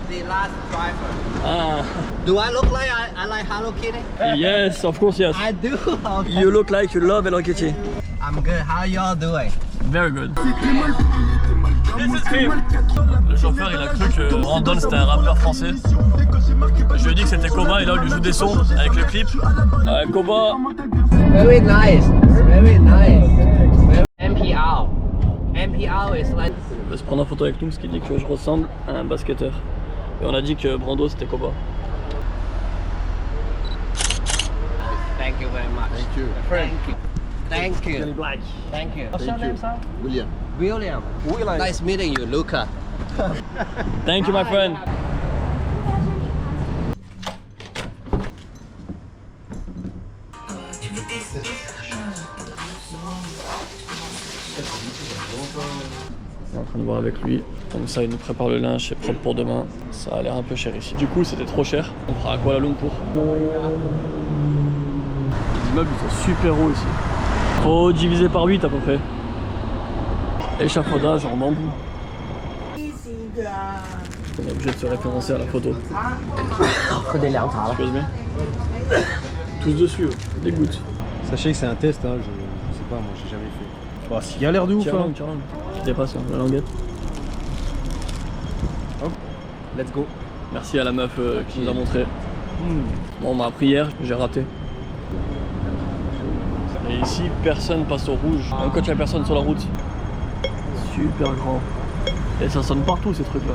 The last driver. Ah. Do I look like I like Hello Kitty? Yes, of course, yes. I do. Okay. You look like you love Hello Kitty. I'm good. How y'all doing? Very good. Le chauffeur il a cru que Brandon c'était un rappeur français. Je lui ai dit que c'était Koba et là on lui joue des sons avec le clip. Koba. Very nice. Very nice. MPR. MPR is like. Il va se prendre en photo avec nous parce qu'il dit que je ressemble à un basketteur. Et on a dit que Brando c'était Koba. Thank you very much. Thank you. Thank you. Thank you. Black. Thank you. What's your name, sir? William. William. Nice meeting you, Luca. Thank you, my friend. On est en train de voir avec lui. Comme ça, il nous prépare le linge, c'est propre pour demain. Ça a l'air un peu cher ici. Du coup, c'était trop cher. On fera à Kuala Lumpur. Les immeubles ils sont super hauts ici. Faut diviser par 8 à peu près. Échafaudage en bambou. On est obligé de se référencer à la photo. Excuse me. Tous dessus, des gouttes. Sachez que c'est un test, hein, je sais pas, moi j'ai jamais fait. Bah, s'il y a l'air de ouf, Tire-langue, tire-langue. Je dépasse la languette. Hop, let's go. Merci à la meuf qui nous a montré. Bon, on m'a appris hier, j'ai raté. Et ici, personne passe au rouge. Même quand il n'y a personne sur la route. Super grand. Et ça sonne partout ces trucs-là.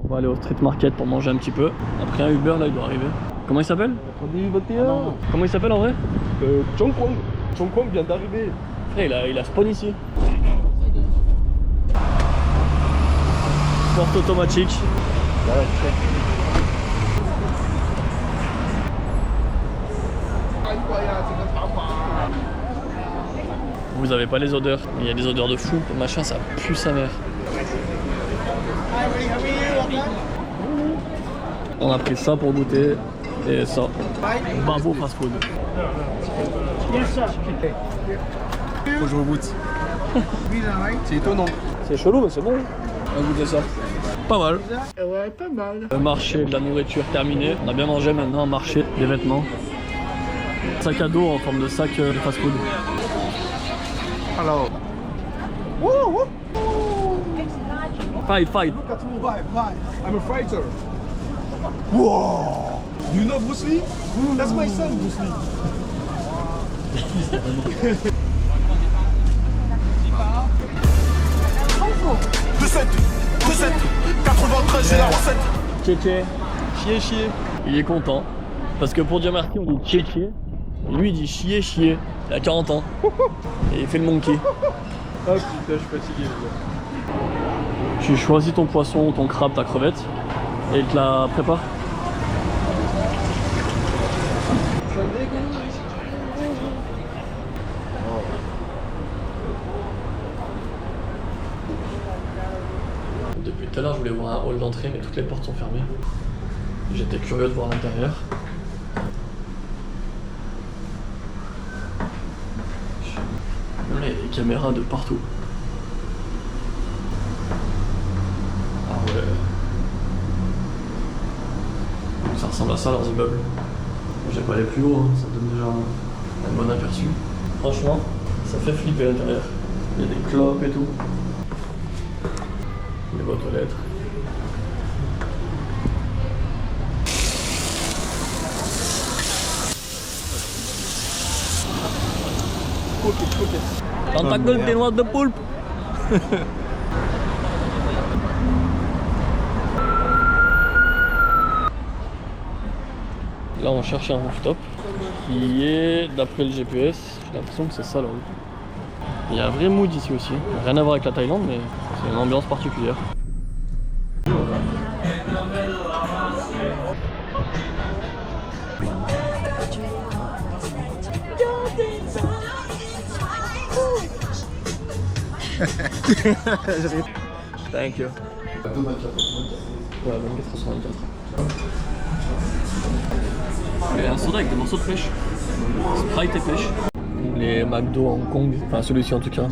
On va aller au street market pour manger un petit peu. Après un Uber là, il doit arriver. Comment il s'appelle? Comment il s'appelle en vrai? Chong Kwong. Chong Kwong vient d'arriver. Frère, il a spawn ici. Porte automatique. Vous avez pas les odeurs, il y a des odeurs de fou. Le machin, ça pue sa mère. On a pris ça pour goûter et ça. Bravo fast food. Faut que je goûte. C'est étonnant. C'est chelou, mais c'est bon. On va goûter ça. Pas mal. Ouais, pas mal. Le marché de la nourriture terminé. On a bien mangé, maintenant un marché des vêtements. Sac à dos en forme de sac de fast-food. Alors. Fight. Look at me, fight. I'm a fighter. Whoa! You know Bruce Lee? That's my son, Bruce Lee. 93, j'ai la recette. Tché. Chier. Il est content. Parce que pour dire merci, on dit tché. Et lui, il dit chier. Il a 40 ans. Et il fait le monkey. Oh putain, je suis fatigué. Tu choisis ton poisson, ton crabe, ta crevette. Et il te la prépare. Depuis tout à l'heure, je voulais voir un hall d'entrée, mais toutes les portes sont fermées. J'étais curieux de voir l'intérieur. Il y a des caméras de partout. Ah ouais. Ça ressemble à ça leurs immeubles. J'ai pas allé plus haut, hein. Ça donne déjà un bon aperçu. Franchement, ça fait flipper à l'intérieur. Il y a des clopes et tout. Les boîtes aux lettres. Ok. Tentacle des noix de poulpe. Là on cherche un rooftop qui est, d'après le GPS, j'ai l'impression que c'est ça là. Il y a un vrai mood ici aussi, rien à voir avec la Thaïlande mais c'est une ambiance particulière. Thank you. Ouais, 24,64. Il y a un soda avec des morceaux de pêche. Sprite et pêche. Les McDo à Hong Kong, enfin celui-ci en tout cas,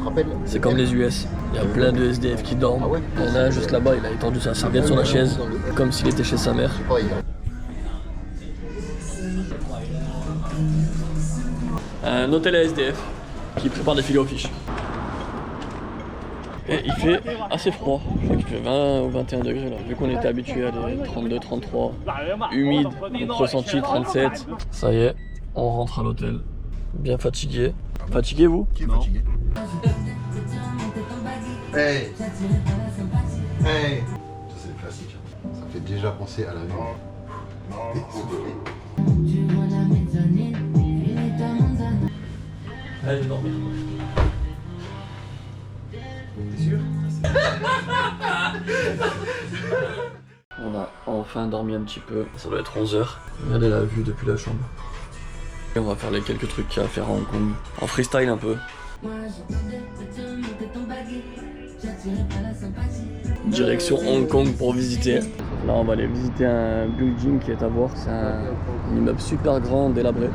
c'est comme les US. Il y a plein de SDF qui dorment. Il y en a un juste là-bas, il a étendu sa serviette sur la chaise, comme s'il était chez sa mère. Un hôtel à SDF qui prépare des filets aux fiches. Et il fait assez froid, je crois qu'il fait 20 ou 21 degrés là, vu qu'on était habitué à des 32, 33, humide, donc ressenti 37. Ça y est, on rentre à l'hôtel, bien fatigué. Fatigué vous? Qui est fatigué? Hey! Ça c'est le classique, ça me fait déjà penser à la nuit. Allez dormir. T'es sûr? On a enfin dormi un petit peu, ça doit être 11h. Regardez la vue depuis la chambre. Et on va faire les quelques trucs qu'il y a à faire à Hong Kong. En freestyle un peu. Direction Hong Kong pour visiter. Là on va aller visiter un building qui est à voir. C'est un immeuble super grand, délabré.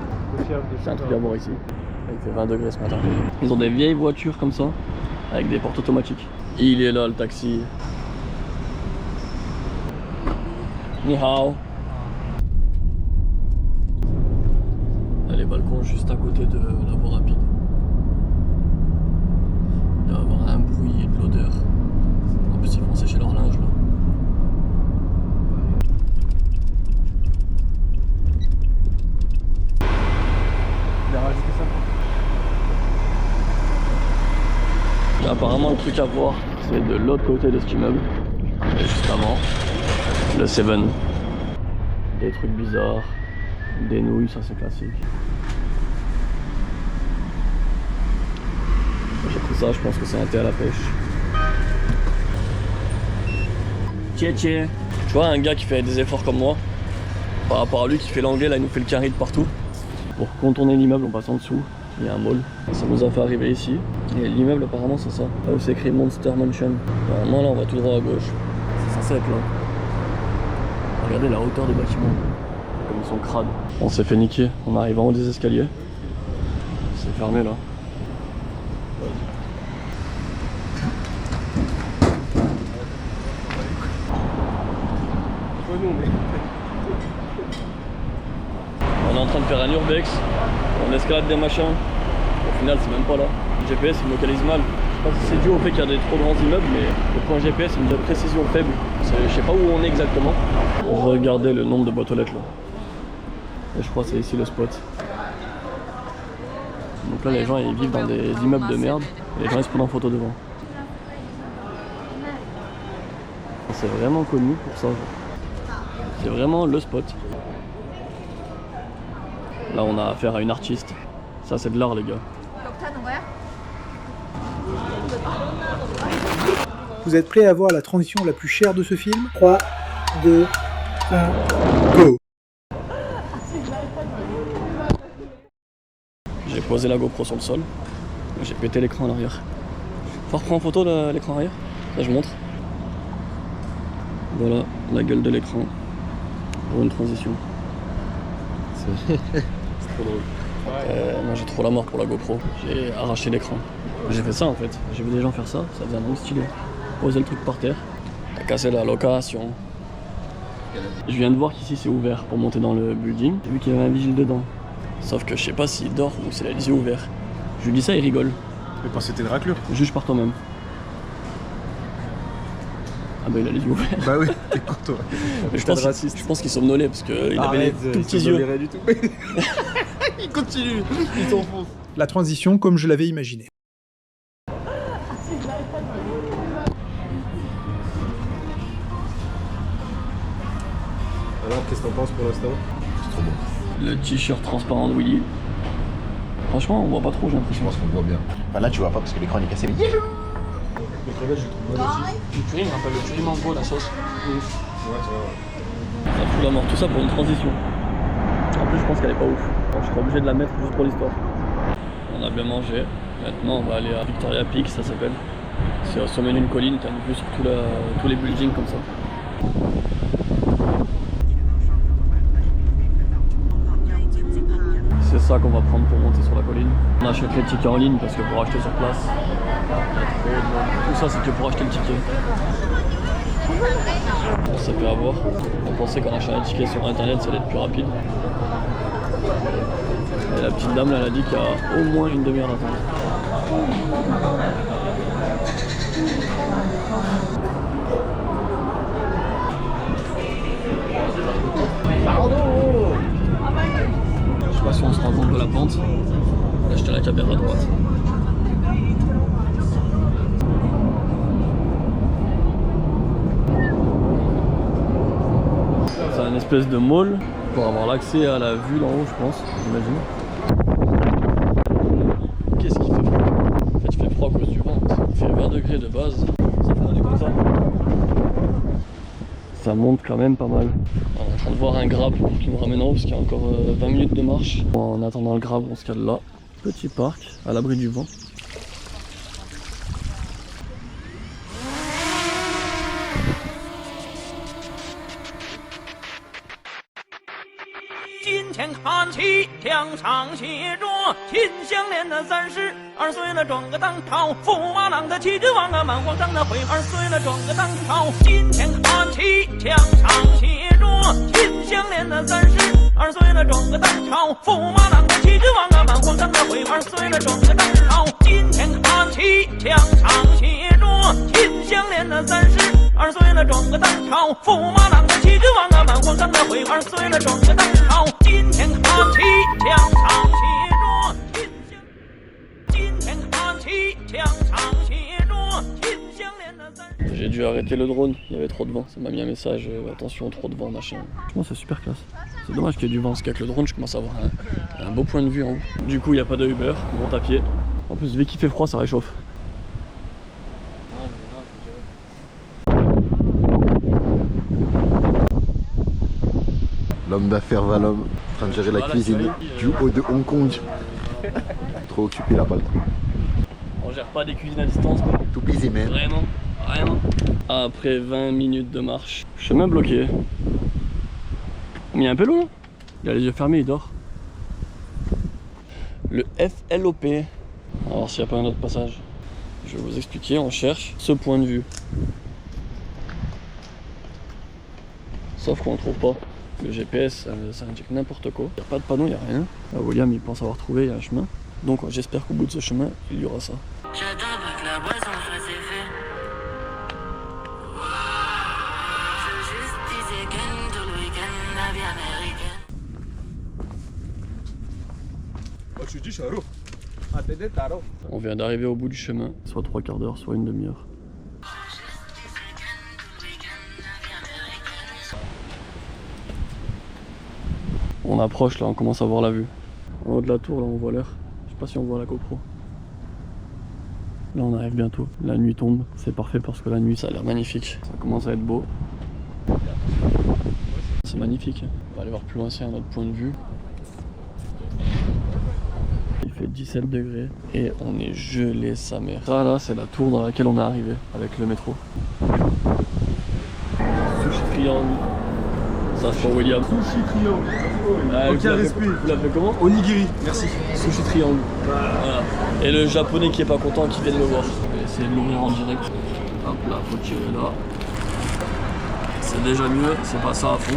C'est un truc à voir ici. Il fait 20 degrés ce matin. Ils ont des vieilles voitures comme ça, avec des portes automatiques. Il est là le taxi. Ni hao. Là, les balcons juste à côté de la voie rapide. Il doit y avoir un bruit et de l'odeur. En plus ils vont sécher leur linge là. Il a rajouté ça. Et apparemment le truc à voir c'est de l'autre côté de cet immeuble. Et juste avant, le Seven. Des trucs bizarres, des nouilles, ça c'est classique. J'ai pris ça, je pense que c'est un thé à la pêche. Tché. Tu vois un gars qui fait des efforts comme moi, par rapport à lui qui fait l'anglais, là il nous fait le carré de partout. Pour contourner l'immeuble on passe en dessous, il y a un mall. Ça nous a fait arriver ici. Et l'immeuble apparemment c'est ça. Là où c'est écrit Monster Mansion. Apparemment là on va tout droit à gauche. C'est censé être là. Regardez la hauteur des bâtiments. Comme ils sont crades. On s'est fait niquer. On arrive en haut des escaliers. C'est fermé là. On est en train de faire un urbex, on escalade des machins, au final c'est même pas là. Le GPS il me localise mal. Je sais pas si c'est dû au fait qu'il y a des trop grands immeubles, mais le point GPS il me dit précision faible. Je sais pas où on est exactement. Regardez le nombre de boîtes aux lettres là. Et je crois que c'est ici le spot. Donc là les gens ils vivent dans des immeubles de merde et les gens ils se prennent en photo devant. C'est vraiment connu pour ça. C'est vraiment le spot. Là on a affaire à une artiste. Ça c'est de l'art les gars. Vous êtes prêts à voir la transition la plus chère de ce film? 3, 2, 1, go! J'ai posé la GoPro sur le sol. J'ai pété l'écran à l'arrière. Faut reprendre en photo l'écran arrière. Là je montre. Voilà la gueule de l'écran. Pour une transition. C'est trop drôle. Moi j'ai trop la mort pour la GoPro. J'ai arraché l'écran. J'ai fait ça en fait. J'ai vu des gens faire ça. Ça faisait un bon stylé. Poser le truc par terre. T'as cassé la location. Je viens de voir qu'ici c'est ouvert pour monter dans le building. J'ai vu qu'il y avait un vigile dedans. Sauf que je sais pas s'il dort ou s'il a les yeux ouverts. Je lui dis ça, il rigole. Mais pas c'était une raclure. Juge par toi-même. Ah bah il a les yeux ouverts. Bah oui, écoute toi. Je pense qu'il somnolait parce qu'il avait les tout petits yeux. Rien du tout. Il continue, il s'enfonce. La transition comme je l'avais imaginé. Alors qu'est-ce que t'en penses pour l'instant? C'est trop bon. Le t-shirt transparent de Willy. Franchement on voit pas trop j'ai l'impression. Je pense qu'on le voit bien. Enfin, là, tu vois pas parce que l'écran est cassé. Mais Le crevettes, je le trouve bon aussi. Le curry me rappelle le curry mango, la sauce. Ouais, c'est vrai. Ça fout la mort, tout ça pour une transition. En plus je pense qu'elle est pas ouf. Donc je serai obligé de la mettre juste pour l'histoire. On a bien mangé. Maintenant on va aller à Victoria Peak, ça s'appelle. C'est au sommet d'une colline, t'as une vue sur tous les buildings comme ça. C'est ça qu'on va prendre pour monter sur la colline. On achète les tickets en ligne parce que pour acheter sur place, il y a trop de monde. Tout ça c'est que pour acheter le ticket. On s'est fait avoir. On pensait qu'en achetant un ticket sur internet ça allait être plus rapide. Et la petite dame là, elle a dit qu'il y a au moins une demi-heure d'attente. Je sais pas si on se rend compte de la pente. Là j'étais à la caméra à droite. C'est un espèce de mall pour avoir l'accès à la vue là haut je pense, j'imagine. Qu'est-ce qu'il fait froid? En fait il fait froid à cause du vent. Il fait 20 degrés de base. Ça fait un truc comme ça. Ça monte quand même pas mal. On est en train de voir un grab qui nous ramène en haut parce qu'il y a encore 20 minutes de marche. En attendant le grab, on se cale là. Petit parc à l'abri du vent. J'ai dû arrêter le drone, il y avait trop de vent, ça m'a mis un message, attention trop de vent machin. Franchement c'est super classe. C'est dommage qu'il y ait du vent parce qu'avec le drone je commence à avoir un beau point de vue en haut. Du coup il n'y a pas de Uber, on monte à pied. En plus vu qu'il fait froid ça réchauffe. L'homme d'affaires Valom, en train de gérer la cuisine du haut de Hong Kong. Trop occupé là-bas. On gère pas des cuisines à distance. Tout busy man. Vraiment, vraiment. Après 20 minutes de marche, chemin bloqué. Mais il y a un pélo là. Il a les yeux fermés, il dort. Le FLOP. Alors s'il n'y a pas un autre passage, je vais vous expliquer, on cherche ce point de vue. Sauf qu'on ne trouve pas. Le GPS, ça indique n'importe quoi. Il n'y a pas de panneau, il n'y a rien. Là, William, il pense avoir trouvé, il y a un chemin. Donc j'espère qu'au bout de ce chemin, il y aura ça. On vient d'arriver au bout du chemin, soit 3/4 d'heure, soit une demi-heure. On approche là, on commence à voir la vue. En haut de la tour là on voit l'heure. Je sais pas si on voit la GoPro. Là on arrive bientôt. La nuit tombe. C'est parfait parce que la nuit ça a l'air magnifique. Ça commence à être beau. C'est magnifique. On va aller voir plus loin, c'est un autre point de vue. Il fait 17 degrés et on est gelé sa mère. Ça là c'est la tour dans laquelle on est arrivé avec le métro. Sushi triangle. Ça c'est pour William. Sushi triangle. Aucun respect. Vous l'appelez comment? Onigiri, merci. Sushi triangle. Voilà. Et le japonais qui est pas content qui vient de me voir. Je vais essayer de l'ouvrir en direct. Hop là, faut tirer là. C'est déjà mieux, c'est pas ça à fond.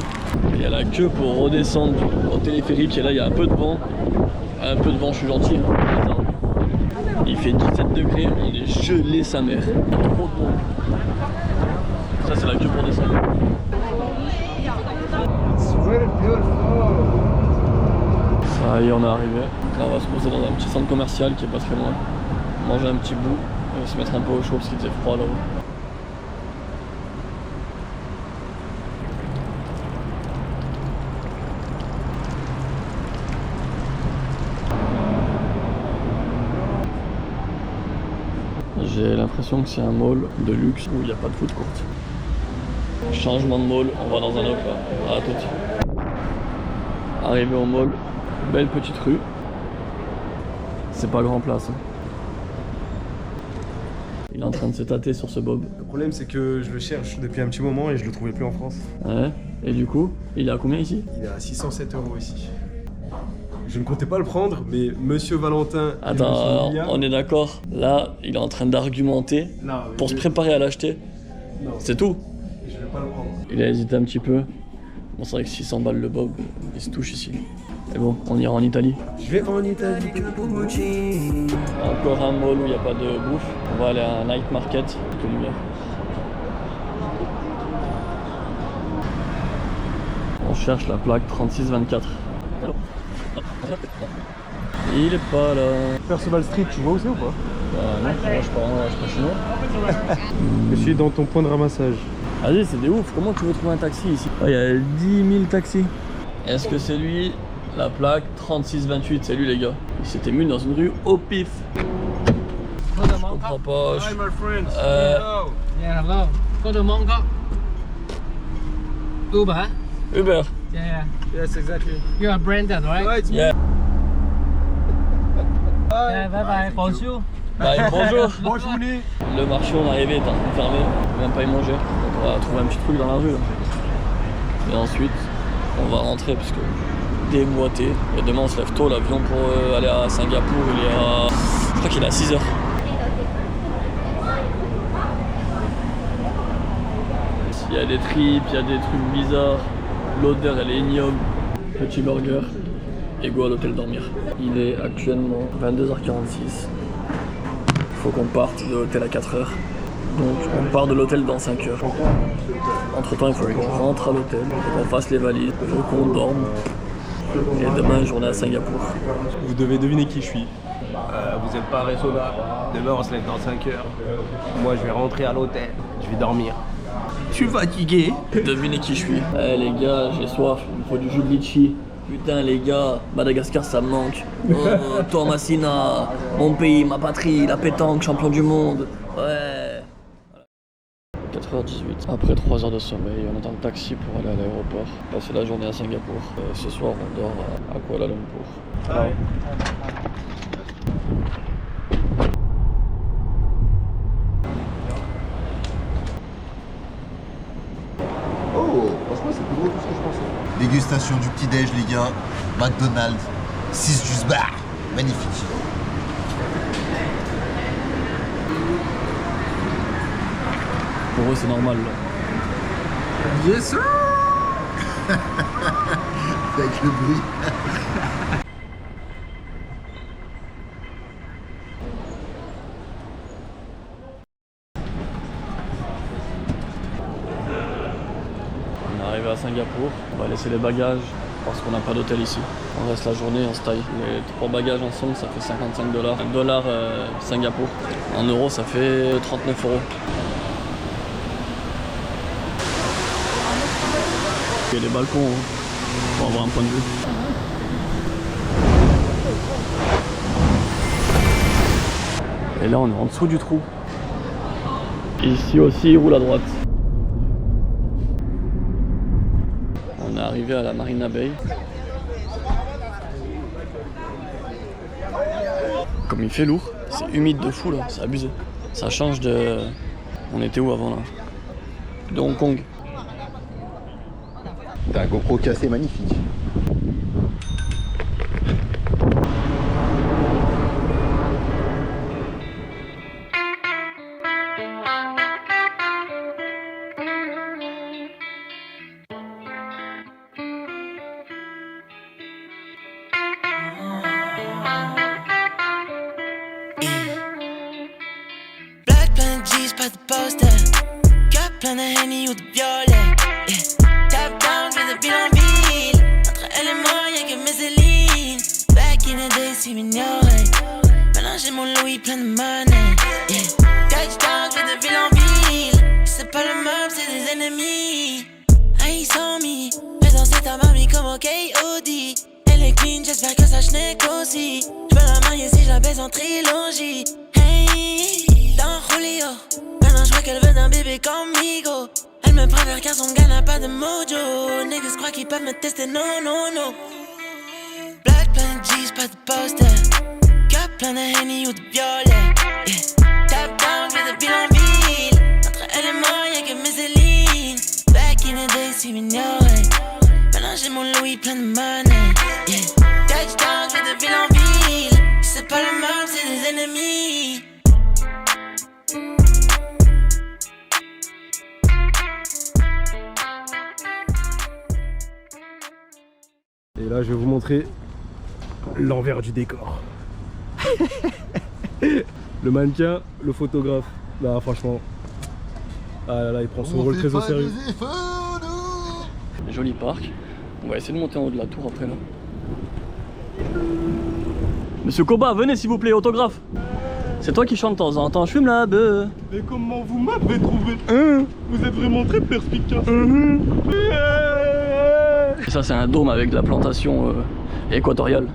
Il y a la queue pour redescendre au téléphérique et là il y a un peu de vent. Un peu de vent, je suis gentil. Hein. Il fait 17 degrés, on est gelé sa mère. Trop de monde. Ça c'est la queue pour descendre. Ça y est, on est arrivé. Là on va se poser dans un petit centre commercial qui est pas très loin. Manger un petit bout et se mettre un peu au chaud parce qu'il était froid là-haut. J'ai l'impression que c'est un mall de luxe où il n'y a pas de food court. Changement de mall, on va dans un autre là. À tout de suite. Arrivé au mall, belle petite rue. C'est pas grand place. Hein. Il est en train de se tâter sur ce bob. Le problème c'est que je le cherche depuis un petit moment et je le trouvais plus en France. Ouais. Et du coup, il est à combien ici? Il est à 607 € ici. Je ne comptais pas le prendre, mais Monsieur Valentin... Attends, on est d'accord. Là, il est en train d'argumenter pour se préparer à l'acheter. C'est tout. Je vais pas le prendre. Il a hésité un petit peu. Bon, c'est vrai que 600 balles le bob, il se touche ici. Et bon, on ira en Italie. Je vais en Italie. Encore un mall où il n'y a pas de bouffe. On va aller à un night market. Tout lumière. On cherche la plaque 3624. Il est pas là. Percival Street, tu vois où c'est ou pas? Non, je suis pas chinois. Je suis dans ton point de ramassage. Vas-y, c'est des ouf. Comment tu veux trouver un taxi ici? Il y a 10 000 taxis. Est-ce que c'est lui? La plaque 3628, c'est lui les gars. Il s'était mis dans une rue au pif. Je comprends pas. Hi my friends. Yeah, hello. Go to Mongkok. Uber? Uber. Yeah. Yes, exactly. You are Brandon, right? Yeah. Yeah, bye bye. Bonjour. Bye, bonjour. Bonjour. Le marché on est arrivé, était fermé. On peut même pas y manger. Donc on va trouver un petit truc dans la rue. Là. Et ensuite, on va rentrer parce que déboîté. Et demain on se lève tôt, l'avion pour aller à Singapour, il est à... Je crois qu'il est à 6h. Il y a des tripes, il y a des trucs bizarres. L'odeur elle est ignoble. Petit burger. Et go à l'hôtel dormir. Il est actuellement 22h46. Il faut qu'on parte de l'hôtel à 4h. Donc on part de l'hôtel dans 5h. Entre temps il faut qu'on rentre à l'hôtel, qu'on fasse les valises, qu'on dorme. Et demain journée à Singapour. Vous devez deviner qui je suis. Vous n'êtes pas raisonnable. Demain on se lève dans 5 heures. Moi je vais rentrer à l'hôtel. Je vais dormir. Je suis fatigué. Devinez qui je suis. Eh les gars, j'ai soif, il me faut du jus de litchi. Putain les gars, Madagascar ça me manque. Oh, Thomasina, mon pays, ma patrie, la pétanque, champion du monde. Ouais. 4h18. Après 3 heures de sommeil, on attend le taxi pour aller à l'aéroport. Passer la journée à Singapour. Ce soir on dort à Kuala Lumpur. Ouais. Oh, franchement c'est plus gros que ce que je pensais. Dégustation du petit-déj les gars, McDonald's, 6 juice bar, magnifique. Pour eux, c'est normal. Là. Yes sir. Avec le bruit. On est arrivé à Singapour, on va laisser les bagages parce qu'on n'a pas d'hôtel ici. On reste la journée, on se taille. Les 3 bagages ensemble, ça fait 55 $. $1 Singapour. En euros, ça fait 39 €. Il y a des balcons hein, pour avoir un point de vue. Et là, on est en dessous du trou. Ici aussi, il roule à droite. On est arrivé à la Marina Bay. Comme il fait lourd, c'est humide de fou là, c'est abusé. Ça change de... On était où avant là? De Hong Kong. T'as un GoPro cassé magnifique. Black plein de G's, pas de poster. Cap plein de Henny ou de violet. Yeah. Tap down, je de ville en ville. Entre elle et moi, y'a que mes Céline. Back in the day, si m'ignorait. Maintenant j'ai mon Louis plein de money. Yeah. Touchdown, je de ville en ville. C'est pas le même, c'est des ennemis. Ils sont mis. Fais danser ta mamie comme au K.O.D. Elle est clean, j'espère que ça schneck aussi. J'veux la marier si je la baise en trilogie. Hey, dans Julio. Maintenant j'vois qu'elle veut d'un bébé comme Migo. Elle me prend vers car son gars n'a pas de mojo. Niggas croient qu'ils peuvent me tester, non, non, non. Black plein de G's, pas de poster. Cap plein de Henny ou de violet. Yeah. Tap down, j'vais de ville en ville. Entre elle et moi, y'a que mes Céline. Back in the day, si m'ignorait. Maintenant j'ai mon Louis plein de money. Yeah. Touchdown, j'vais de ville en ville. C'est pas le même, c'est des ennemis. Et là, je vais vous montrer l'envers du décor. Le mannequin, le photographe. Là, franchement. Ah là là, il prend son rôle très au sérieux. Joli parc. On va essayer de monter en haut de la tour après là. Monsieur Koba, venez s'il vous plaît, autographe. C'est toi qui chante de temps en temps, je fume la beuh. Mais comment vous m'avez trouvé? Vous êtes vraiment très perspicace. Et ça c'est un dôme avec de la plantation équatoriale.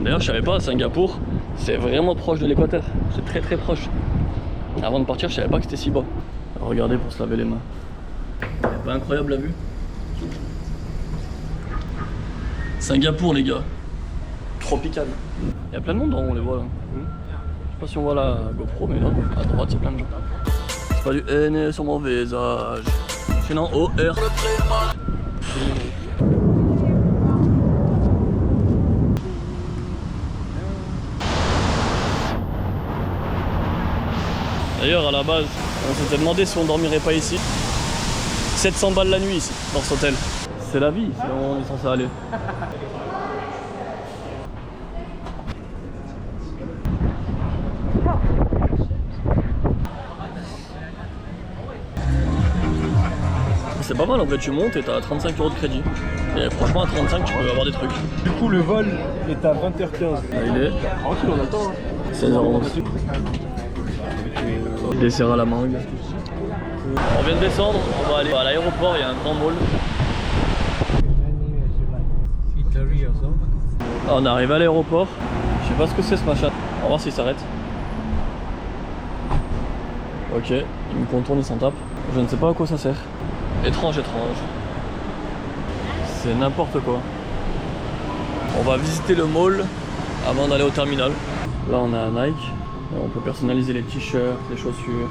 D'ailleurs je savais pas, Singapour c'est vraiment proche de l'équateur. C'est très très proche. Avant de partir je savais pas que c'était si bas. Alors, regardez pour se laver les mains. C'est pas incroyable la vue? Singapour les gars. Tropical. Il y a plein de monde en haut, on les voit là. Je sais pas si on voit la GoPro mais là à droite c'est plein de gens. C'est pas du haine sur mon visage. Je suis en OR. D'ailleurs à la base on s'était demandé si on dormirait pas ici. 700 balles la nuit ici dans cet hôtel. C'est la vie, c'est là où on est censé aller. C'est pas mal en vrai, tu montes et t'as 35 € de crédit. Et franchement à 35 tu peux avoir des trucs. Du coup le vol est à 20h15. Là, il est tranquille, on a le temps. 16h11. Dessert à la mangue. On vient de descendre, on va aller à l'aéroport, il y a un grand mall. Ah, on est arrivé à l'aéroport. Je sais pas ce que c'est ce machin. On va voir s'il s'arrête. Ok, il me contourne, il s'en tape. Je ne sais pas à quoi ça sert. Étrange, étrange. C'est n'importe quoi. On va visiter le mall avant d'aller au terminal. Là on a un Nike. On peut personnaliser les t-shirts, les chaussures.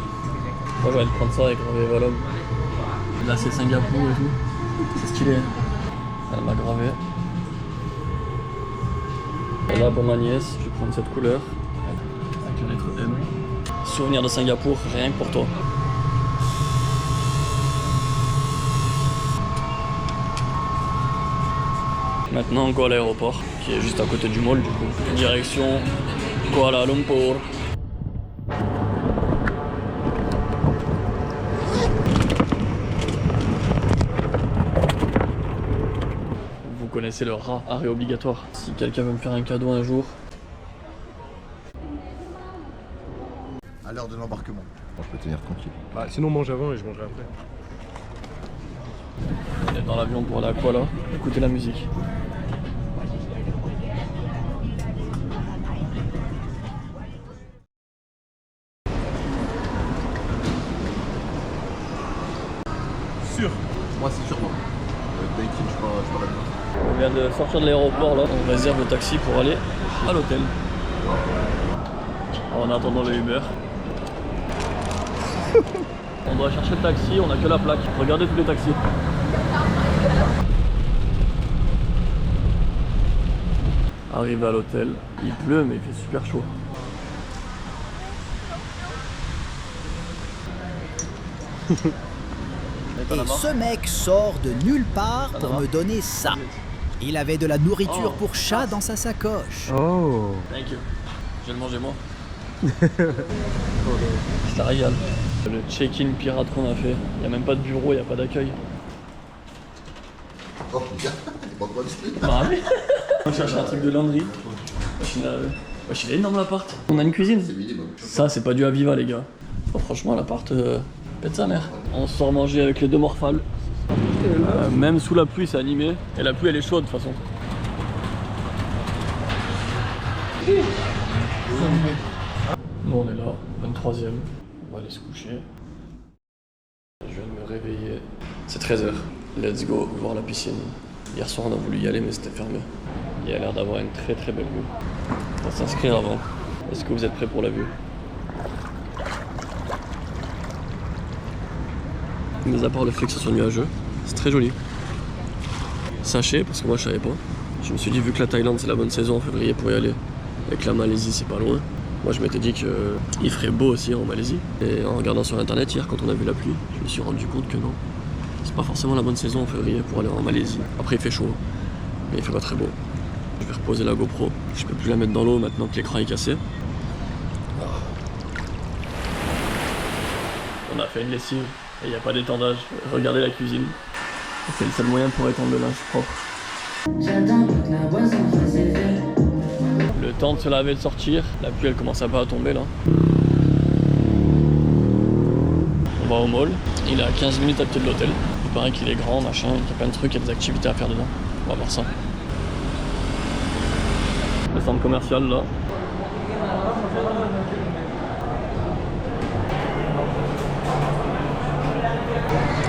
Moi j'ai envie de prendre ça et graver Valom. Là c'est Singapour et tout. C'est stylé. Elle m'a gravé. Et là pour ma nièce, je vais prendre cette couleur. Avec la lettre M. Souvenir de Singapour, rien que pour toi. Maintenant on go à l'aéroport, qui est juste à côté du mall du coup. Direction Kuala Lumpur. Vous connaissez le rat, arrêt obligatoire. Si quelqu'un veut me faire un cadeau un jour. À l'heure de l'embarquement. Bon, je peux tenir tranquille. Bah, sinon, mange avant et je mangerai après. On est dans l'avion pour aller à Kuala, écoutez la musique. Sûr. Moi c'est sûr. Daikin, je suis pas là-dedans. On vient de sortir de l'aéroport là, on réserve le taxi pour aller à l'hôtel. En attendant le Uber. On doit chercher le taxi, on a que la plaque. Regardez tous les taxis. Arrivé à l'hôtel, il pleut mais il fait super chaud. Et ce mec sort de nulle part pour me donner ça. Il avait de la nourriture pour chat dans sa sacoche. Oh. Thank you. Je vais le manger moi. Ça régale. Le check-in pirate qu'on a fait. Il n'y a même pas de bureau, il n'y a pas d'accueil. Oh putain, il manque pas de slip. Bah oui. On cherche un truc de laundry. Wesh, il est énorme l'appart. On a une cuisine. Ça, c'est pas du Aviva, les gars. Oh, franchement, l'appart pète sa mère. On sort manger avec les deux morphales. Même sous la pluie, c'est animé. Et la pluie, elle est chaude de toute façon. Nous, on est là, 23e. On va aller se coucher. Je viens de me réveiller. C'est 13h. Let's go voir la piscine. Hier soir, on a voulu y aller, mais c'était fermé. Il a l'air d'avoir une très très belle vue. On va s'inscrire avant. Est-ce que vous êtes prêts pour la vue? Mis à part le fait que ce soit nuageux, c'est très joli. Sachez, parce que moi je savais pas, je me suis dit vu que la Thaïlande c'est la bonne saison en février pour y aller, et que la Malaisie c'est pas loin, moi je m'étais dit qu'il ferait beau aussi en Malaisie. Et en regardant sur internet hier quand on a vu la pluie, je me suis rendu compte que non. C'est pas forcément la bonne saison en février pour aller en Malaisie. Après il fait chaud, mais il fait pas très beau. Je vais reposer la GoPro, je peux plus la mettre dans l'eau maintenant que l'écran est cassé. On a fait une lessive. Et il n'y a pas d'étendage. Regardez la cuisine. C'est le seul moyen pour étendre le linge propre. Le temps de se laver et de sortir. La pluie elle commence à pas à tomber là. On va au mall. Il est à 15 minutes à pied de l'hôtel. Il paraît qu'il est grand, machin, qu'il y a plein de trucs, il y a des activités à faire dedans. On va voir ça. Le centre commercial là.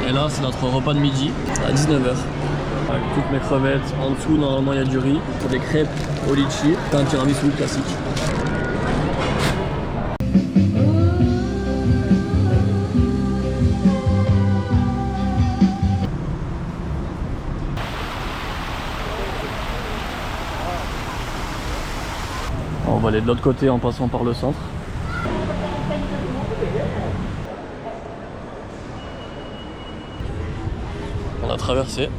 Et là, c'est notre repas de midi à 19h. Avec toutes mes crevettes. En dessous, normalement, il y a du riz. C'est des crêpes au litchi. C'est un tiramisu classique. On va aller de l'autre côté en passant par le centre. On a traversé.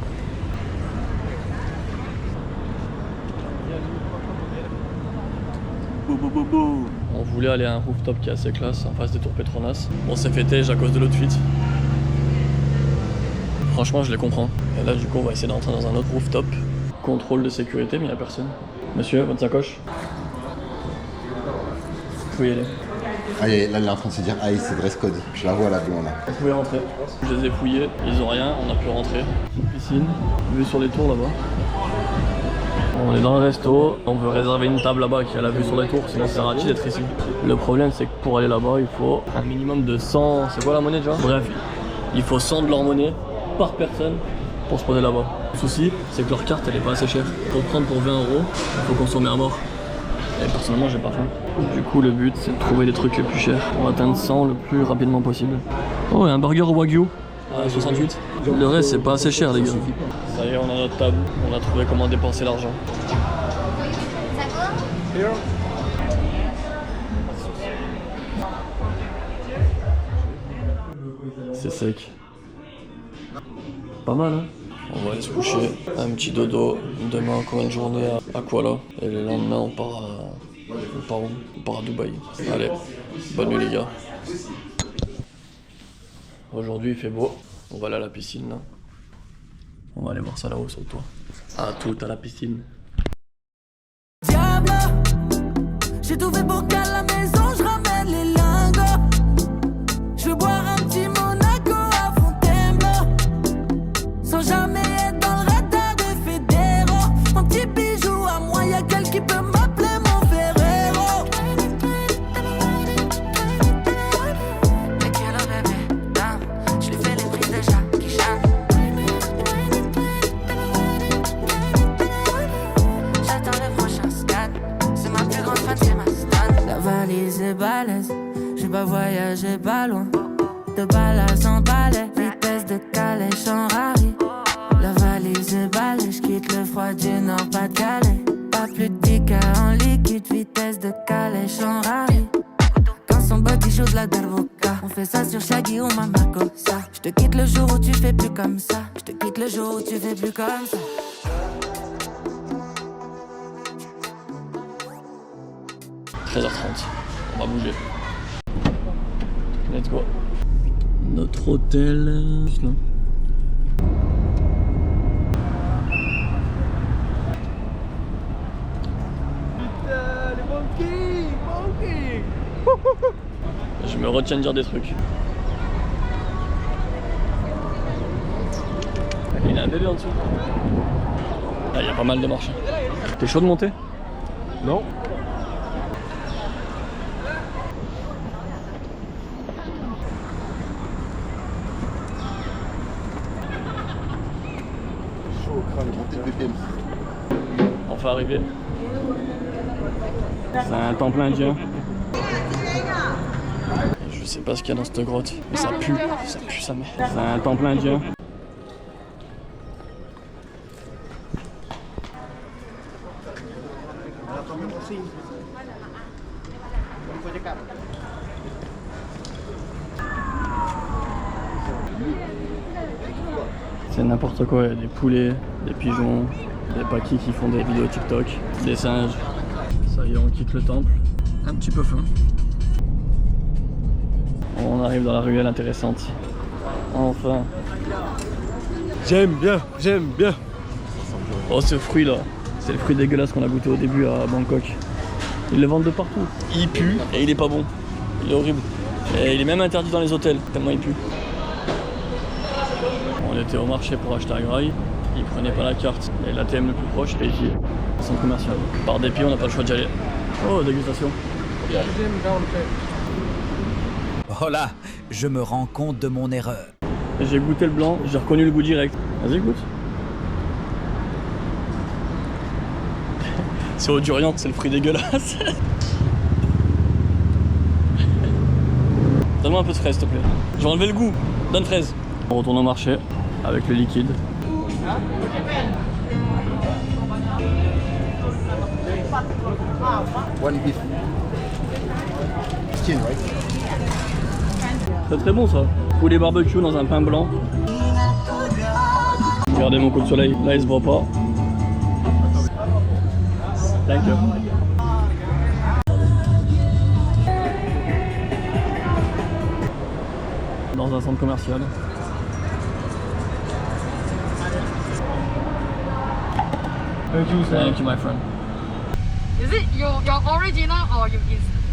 On voulait aller à un rooftop qui est assez classe en face des tours Petronas. On s'est fait têche à cause de l'autre fuite. Franchement, je les comprends. Et là, du coup, on va essayer d'entrer dans un autre rooftop. Contrôle de sécurité, mais il n'y a personne. Monsieur, votre sacoche? Vous pouvez y aller. Ah, là, il est en train de se dire, ah, c'est dress code. Je la vois là, blanc là. Vous pouvez rentrer. Je les ai fouillés, ils ont rien, on a pu rentrer. Piscine, vue sur les tours là-bas. On est dans le resto, on veut réserver une table là-bas qui a la vue sur les tours, sinon ça sert à rien d'être ici. Le problème c'est que pour aller là-bas, il faut un minimum de 100... C'est quoi la monnaie déjà? Bref, il faut 100 de leur monnaie par personne pour se poser là-bas. Le souci, c'est que leur carte elle est pas assez chère. Pour prendre pour 20 €, il faut consommer à mort. Et personnellement j'ai pas faim. Du coup le but c'est de trouver les trucs les plus chers pour atteindre 100 le plus rapidement possible. Oh et un burger au Wagyu à 68. Le reste c'est pas assez cher les gars. Ça y est, on a notre table, on a trouvé comment dépenser l'argent. C'est sec. Pas mal hein. On va aller se coucher, un petit dodo. Demain encore une journée à Kuala. Et le lendemain on part où? On part à Dubaï. Allez, bonne nuit les gars. Aujourd'hui il fait beau. On va aller à la piscine là. On va aller voir ça là-haut sur le toit. À tout à la piscine. Diable, j'ai tout fait pour qu'à la maison je ramène les lingots. Je veux boire un petit Monaco à Fontainebleau, sans jamais être dans le radar de Fédéro. Mon petit bijou à moi, y'a quelqu'un qui peut m'appeler mon Ferrero. Mais quel bébé, dame, je lui fais les prises de Jackie Chan. J'attends le prochain scan, c'est ma plus grande fan, c'est ma stan. La valise est balèze, j'ai pas voyagé pas loin. De Ballas en balai, vitesse de calèche en rari. La valise est balèze, j'quitte le froid du Nord, pas de Calais. Pas plus de 10K en liquide, vitesse de calèche en rari. Quand son body joue de la derboca, on fait ça sur Shaggy ou Mamakosa. J'te quitte le jour où tu fais plus comme ça. J'te quitte le jour où tu fais plus comme ça. 13h30, on va bouger. Let's go. Notre hôtel. Juste là. Putain, les monkeys. Je me retiens de dire des trucs. Il y a un bébé en dessous. Ah, il y a pas mal de marches. T'es chaud de monter? Non. Enfin arrivé. C'est un temple indien. Je sais pas ce qu'il y a dans cette grotte, mais ça pue sa mère. C'est un temple indien. C'est n'importe quoi, il y a des poulets, des pigeons, des paquis qui font des vidéos TikTok, des singes. Ça y est, on quitte le temple, un petit peu faim. On arrive dans la ruelle intéressante. Enfin. J'aime bien. Oh, ce fruit là, c'est le fruit dégueulasse qu'on a goûté au début à Bangkok. Ils le vendent de partout. Il pue et il est pas bon. Il est horrible. Et il est même interdit dans les hôtels, tellement il pue. On était au marché pour acheter un graille, ils prenaient pas la carte. Et l'ATM le plus proche était ici, au centre commercial. Par dépit, on n'a pas le choix d'y aller. Oh, dégustation. Oh là, je me rends compte de mon erreur. J'ai goûté le blanc, j'ai reconnu le goût direct. Vas-y, goûte. C'est au durian, c'est le fruit dégueulasse. Donne-moi un peu de fraise, s'il te plaît. Je vais enlever le goût. Donne fraise. On retourne au marché avec le liquide. One beef. Skin, right? C'est très bon ça. Poulet barbecue dans un pain blanc. Regardez mon coup de soleil, là il se voit pas. Thank you. Dans un centre commercial. Thank you, my friend. Is it your original or you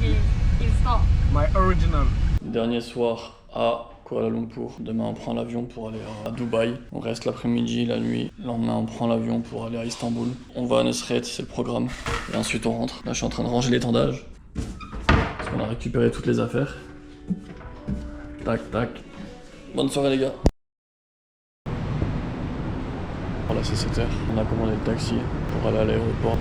in stock? My original. Dernier soir à Kuala Lumpur. Demain on prend l'avion pour aller à Dubaï. On reste l'après-midi, la nuit. Le lendemain on prend l'avion pour aller à Istanbul. On va à Nusret, c'est le programme. Et ensuite on rentre. Là je suis en train de ranger l'étendage. Parce qu'on a récupéré toutes les affaires. Tac tac. Bonne soirée les gars. Voilà, c'est 7h. On a commandé le taxi pour aller à l'aéroport.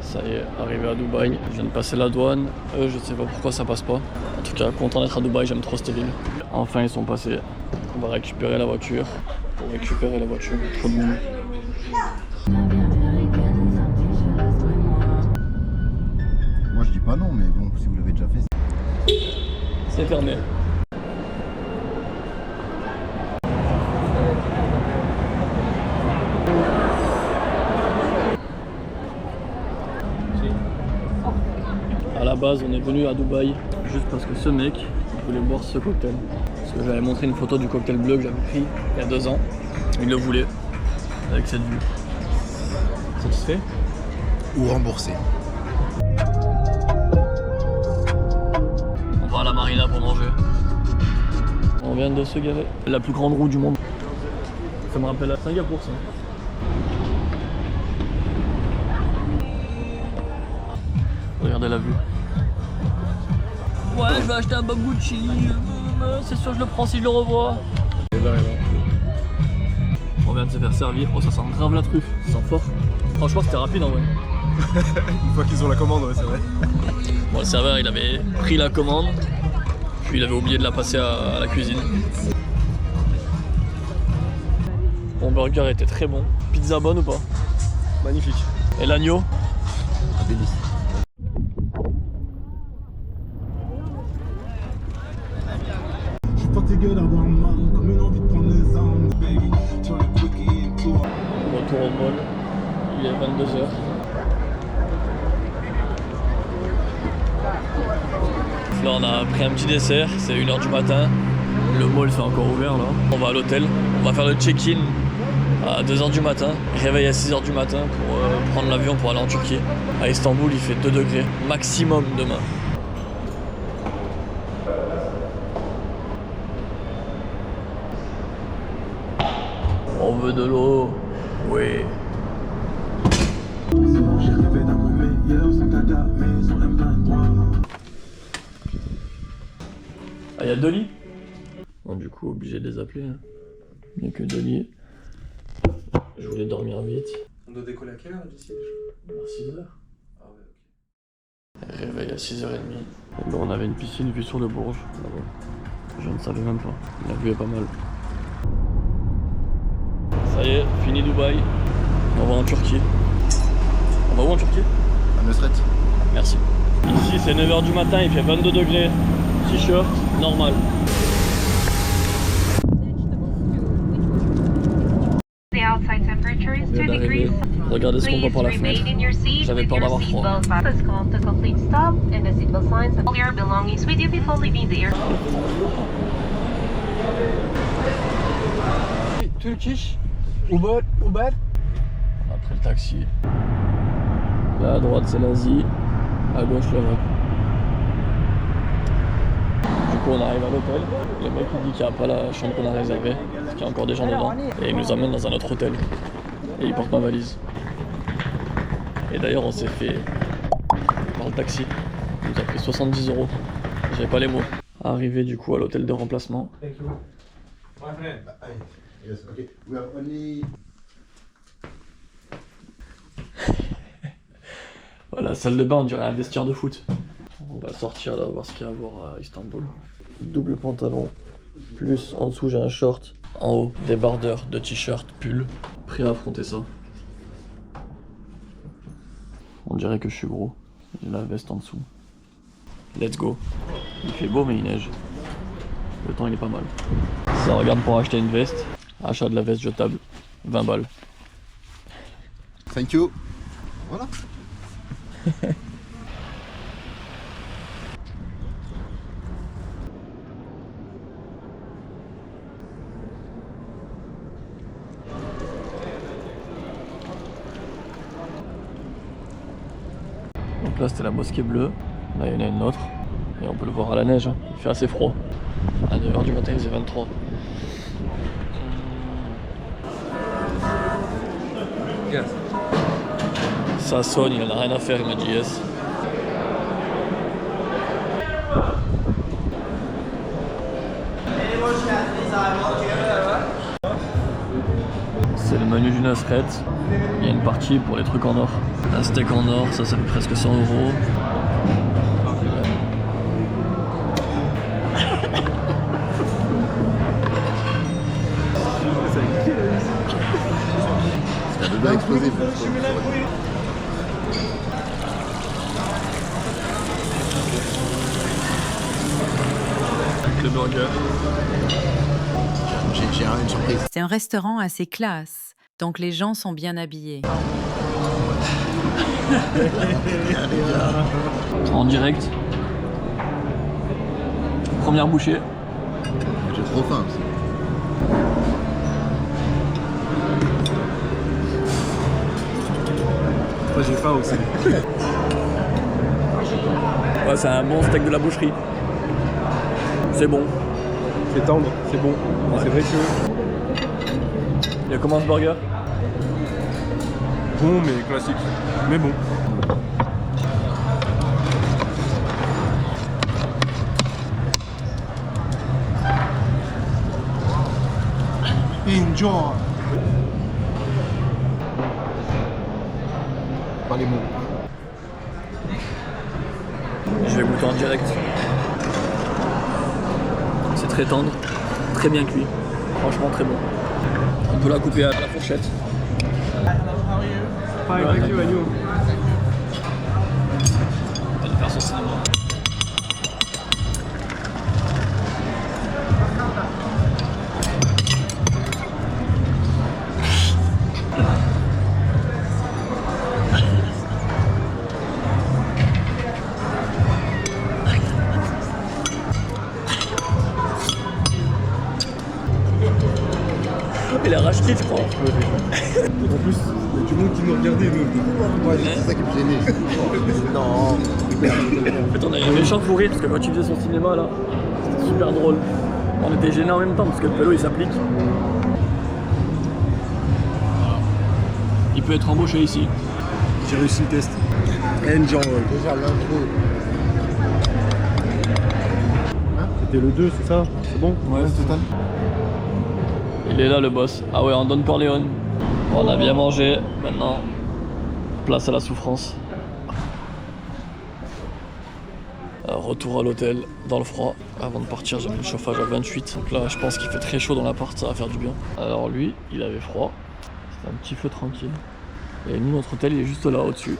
Ça y est, arrivé à Dubaï. Je viens de passer la douane. Je sais pas pourquoi ça passe pas. En tout cas, content d'être à Dubaï, j'aime trop cette ville. Enfin, ils sont passés. On va récupérer la voiture. pour récupérer la voiture. Trop de monde. Moi je dis pas non, mais bon, si vous l'avez déjà fait. C'est fermé. À la base, on est venu à Dubaï juste parce que ce mec voulait boire ce cocktail. Parce que j'avais montré une photo du cocktail bleu que j'avais pris il y a 2 ans. Il le voulait avec cette vue. Satisfait? Ou remboursé. On va à la marina pour manger. On vient de se garer. La plus grande roue du monde. Ça me rappelle à Singapour ça. Regardez la vue. Ouais, je vais acheter un Bob Gucci. C'est sûr que je le prends si je le revois. On vient de se faire servir. Oh, ça sent grave la truffe. Ça sent fort. Franchement, c'était rapide en vrai. Une fois qu'ils ont la commande, ouais, c'est vrai. Bon, le serveur, il avait pris la commande, puis il avait oublié de la passer à la cuisine. Mon burger était très bon. Pizza bonne ou pas? Magnifique. Et l'agneau? Un délice. Fatigué d'avoir mal, comme une envie de prendre les armes, baby. Sur le quickie et tout. Retour au mall, il est 22h. Là on a pris un petit dessert, c'est 1h du matin. Le mall c'est encore ouvert là. On va à l'hôtel, on va faire le check-in à 2h du matin. Réveil à 6h du matin pour prendre l'avion pour aller en Turquie. À Istanbul il fait 2 degrés maximum demain. On veut de l'eau, oui. J'ai rêvé d'un monde meilleur sans caca, mais sans M23. Ah, il y a 2 lits. Bon, du coup, obligé de les appeler. Hein. Il n'y a que 2 lits. Je voulais dormir vite. On doit décoller à quelle heure d'ici? À 6h. Ah ouais, ok. Réveil à 6h30. Et là, on avait une piscine vue sur le Bourges. Là-bas. Je ne savais même pas. La vue est pas mal. Ça y est, fini Dubaï. On va en Turquie. On va où en Turquie? À Nusret. Merci. Ici, c'est 9h du matin, il fait 22 degrés. T-shirt, normal. The outside temperature is 2 degrees. Regardez ce qu'on voit par la fenêtre. J'avais peur d'avoir froid. Please come to complete stop and the seatbelt signs and all your belongings with you before leaving the airport. Turkish, Uber. On a pris le taxi. Là à droite c'est l'Asie, à gauche l'Europe. Du coup on arrive à l'hôtel. Le mec il dit qu'il n'y a pas la chambre qu'on a réservée, parce qu'il y a encore des gens dedans. Et il nous amène dans un autre hôtel. Et il porte ma valise. Et d'ailleurs on s'est fait par le taxi. Il nous a pris 70 €. J'avais pas les mots. Arrivé du coup à l'hôtel de remplacement. Yes, okay. We have only... Voilà, salle de bain, on dirait un vestiaire de foot. On va sortir là, voir ce qu'il y a à voir à Istanbul. Double pantalon, plus en dessous j'ai un short, en haut débardeur de t-shirt, pull. Prêt à affronter ça. On dirait que je suis gros. J'ai la veste en dessous. Let's go. Il fait beau mais il neige. Le temps il est pas mal. Ça regarde pour acheter une veste. Achat de la veste jetable, 20 balles. Thank you. Voilà. Donc là c'était la mosquée bleue. Là il y en a une autre. Et on peut le voir à la neige. Hein. Il fait assez froid. À 9h du matin il faisait 23. Yes. Ça sonne, il en a rien à faire, il m'a dit yes. C'est le menu du Nusret. Il y a une partie pour les trucs en or. Un steak en or, ça fait presque 100 €. doit exploser. Avec le burger. J'ai une surprise. C'est un restaurant assez classe, donc les gens sont bien habillés. En direct. Première bouchée. J'ai trop faim aussi. Moi j'ai faim aussi. Ouais, c'est un bon steak de la boucherie. C'est bon. C'est tendre, c'est bon. Ouais. C'est vrai que... Il y a comment ce burger? Bon mais classique. Mais bon. Enjoy. Pas les mots. Je vais goûter en direct. C'est très tendre, très bien cuit. Franchement très bon. On peut la couper à la fourchette. Fine, thank you, and you. On va lui faire son cinéma. Il a racheté, je crois. En plus, il y a du monde qui nous regardait, nous. Ouais, c'est ça qui me gênait. Non. En fait, on avait un méchant fou rire parce que quand il faisait son cinéma là, c'était super drôle. On était gênés en même temps parce que le pélo il s'applique. Il peut être embauché ici. J'ai réussi le test. Enjoy. Déjà l'intro. C'était le 2, c'est ça? C'est bon? Ouais, total. Il est là le boss. Ah ouais, en Don Corleone. On a bien mangé. Maintenant, place à la souffrance. Retour à l'hôtel, dans le froid. Avant de partir, j'ai mis le chauffage à 28. Donc là, je pense qu'il fait très chaud dans l'appart, ça va faire du bien. Alors lui, il avait froid. C'était un petit feu tranquille. Et nous, notre hôtel, il est juste là, au-dessus.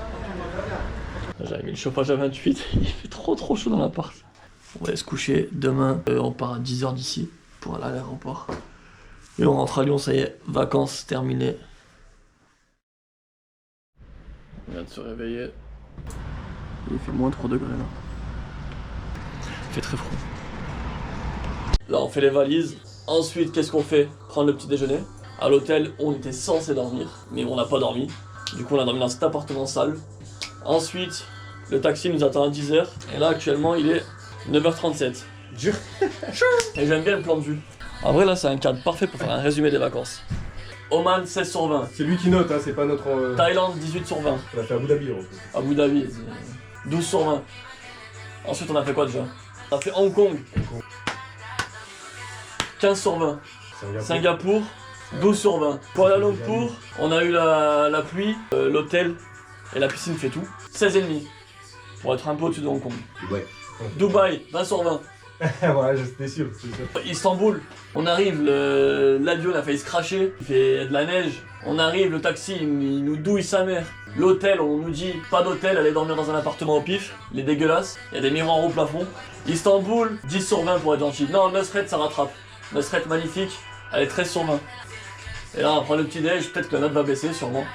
J'avais mis le chauffage à 28. Il fait trop chaud dans l'appart. On va aller se coucher. Demain, on part à 10h d'ici pour aller à l'aéroport. Et on rentre à Lyon, ça y est, vacances terminées. On vient de se réveiller. Il fait moins 3 degrés là. Il fait très froid. Là on fait les valises. Ensuite, qu'est-ce qu'on fait? Prendre le petit déjeuner. À l'hôtel, on était censé dormir, mais on n'a pas dormi. Du coup, on a dormi dans cet appartement sale. Ensuite, le taxi nous attend à 10h. Et là, actuellement, il est 9h37. Dur. Et j'aime bien le plan de vue. En vrai, là, c'est un cadre parfait pour faire un résumé des vacances. Oman, 16 sur 20. C'est lui qui note, hein, c'est pas notre... Thaïlande, 18 sur 20. On a fait Abu Dhabi, en fait. Abu Dhabi, 12 sur 20. Ensuite, on a fait quoi déjà? On a fait Hong Kong. 15 sur 20. Singapour, 12 sur 20. Kuala Lumpur, on a eu la pluie, l'hôtel et la piscine fait tout. 16,5. Pour être un peu au-dessus de Hong Kong. Ouais. Dubaï, 20 sur 20. Ouais, j'étais sûr. Istanbul, on arrive, l'avion a failli se cracher, il fait de la neige. On arrive, le taxi, il nous douille sa mère. L'hôtel, on nous dit pas d'hôtel, allez dormir dans un appartement au pif. Il est dégueulasse, il y a des miroirs au plafond. Istanbul, 10 sur 20 pour être gentil. Non, Nusret, ça rattrape. Nusret, magnifique, elle est 13 sur 20. Et là, on prend le petit déj, peut-être que la note va baisser, sûrement.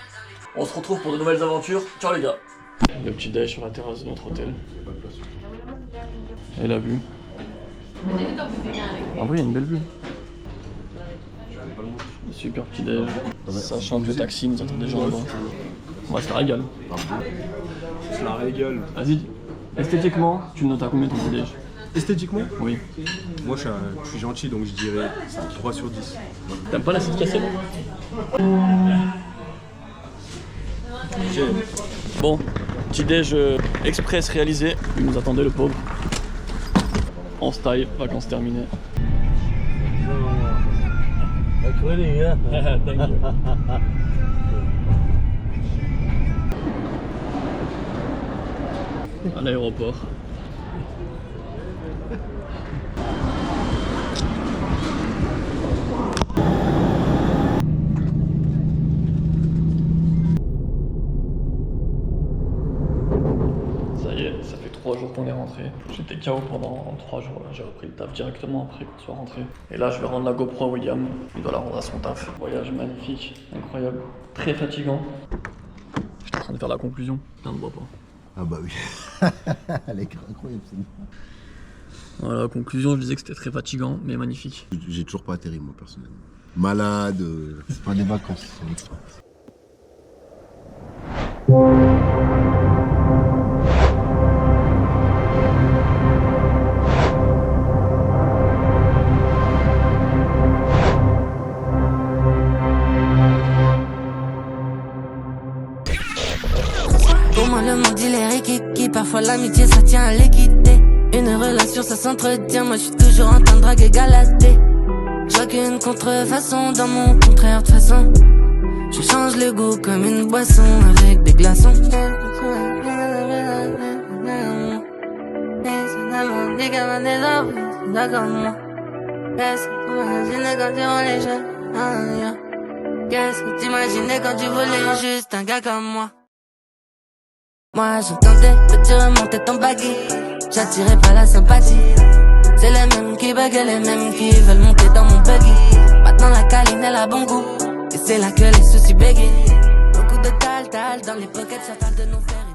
On se retrouve pour de nouvelles aventures. Ciao les gars. Le petit déj sur la terrasse de notre hôtel. Et la vue. En vrai, il y a une belle vue. Super petit déj. Sachant que le taxi nous attend déjà là-bas. On va se la régale. Je la régale. Vas-y, esthétiquement, tu notes à combien ton petit déj? Esthétiquement? Oui. Moi, je suis gentil, donc je dirais 3 sur 10. T'aimes pas l'acide cassé? Bon, petit déj express réalisé. Il nous attendait le pauvre. On se taille, vacances terminées. Thank you. À l'aéroport. qu'on est rentré. J'étais KO pendant 3 jours là, j'ai repris le taf directement après qu'on soit rentré. Et là je vais rendre la GoPro à William, il doit la rendre à son taf. Voyage magnifique, incroyable, très fatigant. J'étais en train de faire la conclusion, putain ne bois pas. Ah bah oui, elle est incroyable celle-là. Voilà, la conclusion, je disais que c'était très fatigant, mais magnifique. J'ai toujours pas atterri moi personnellement. Malade, c'est pas des vacances, c'est une expérience. Pour moi le monde il est rikiki, parfois l'amitié ça tient à l'équité. Une relation ça s'entretient, moi je suis toujours en train de draguer galater. Je vois qu'une contrefaçon dans mon contraire de façon. Je change le goût comme une boisson avec des glaçons. Qu'est-ce que t'imaginais quand tu voulais juste un gars comme moi? Moi j'entendais que tu remontais ton baggy, j'attirais pas la sympathie. C'est les mêmes qui buguent, les mêmes qui veulent monter dans mon buggy. Maintenant la câline elle a bon goût, et c'est là que les soucis bégayent. Beaucoup de tal dans les pockets, ça parle de nous faire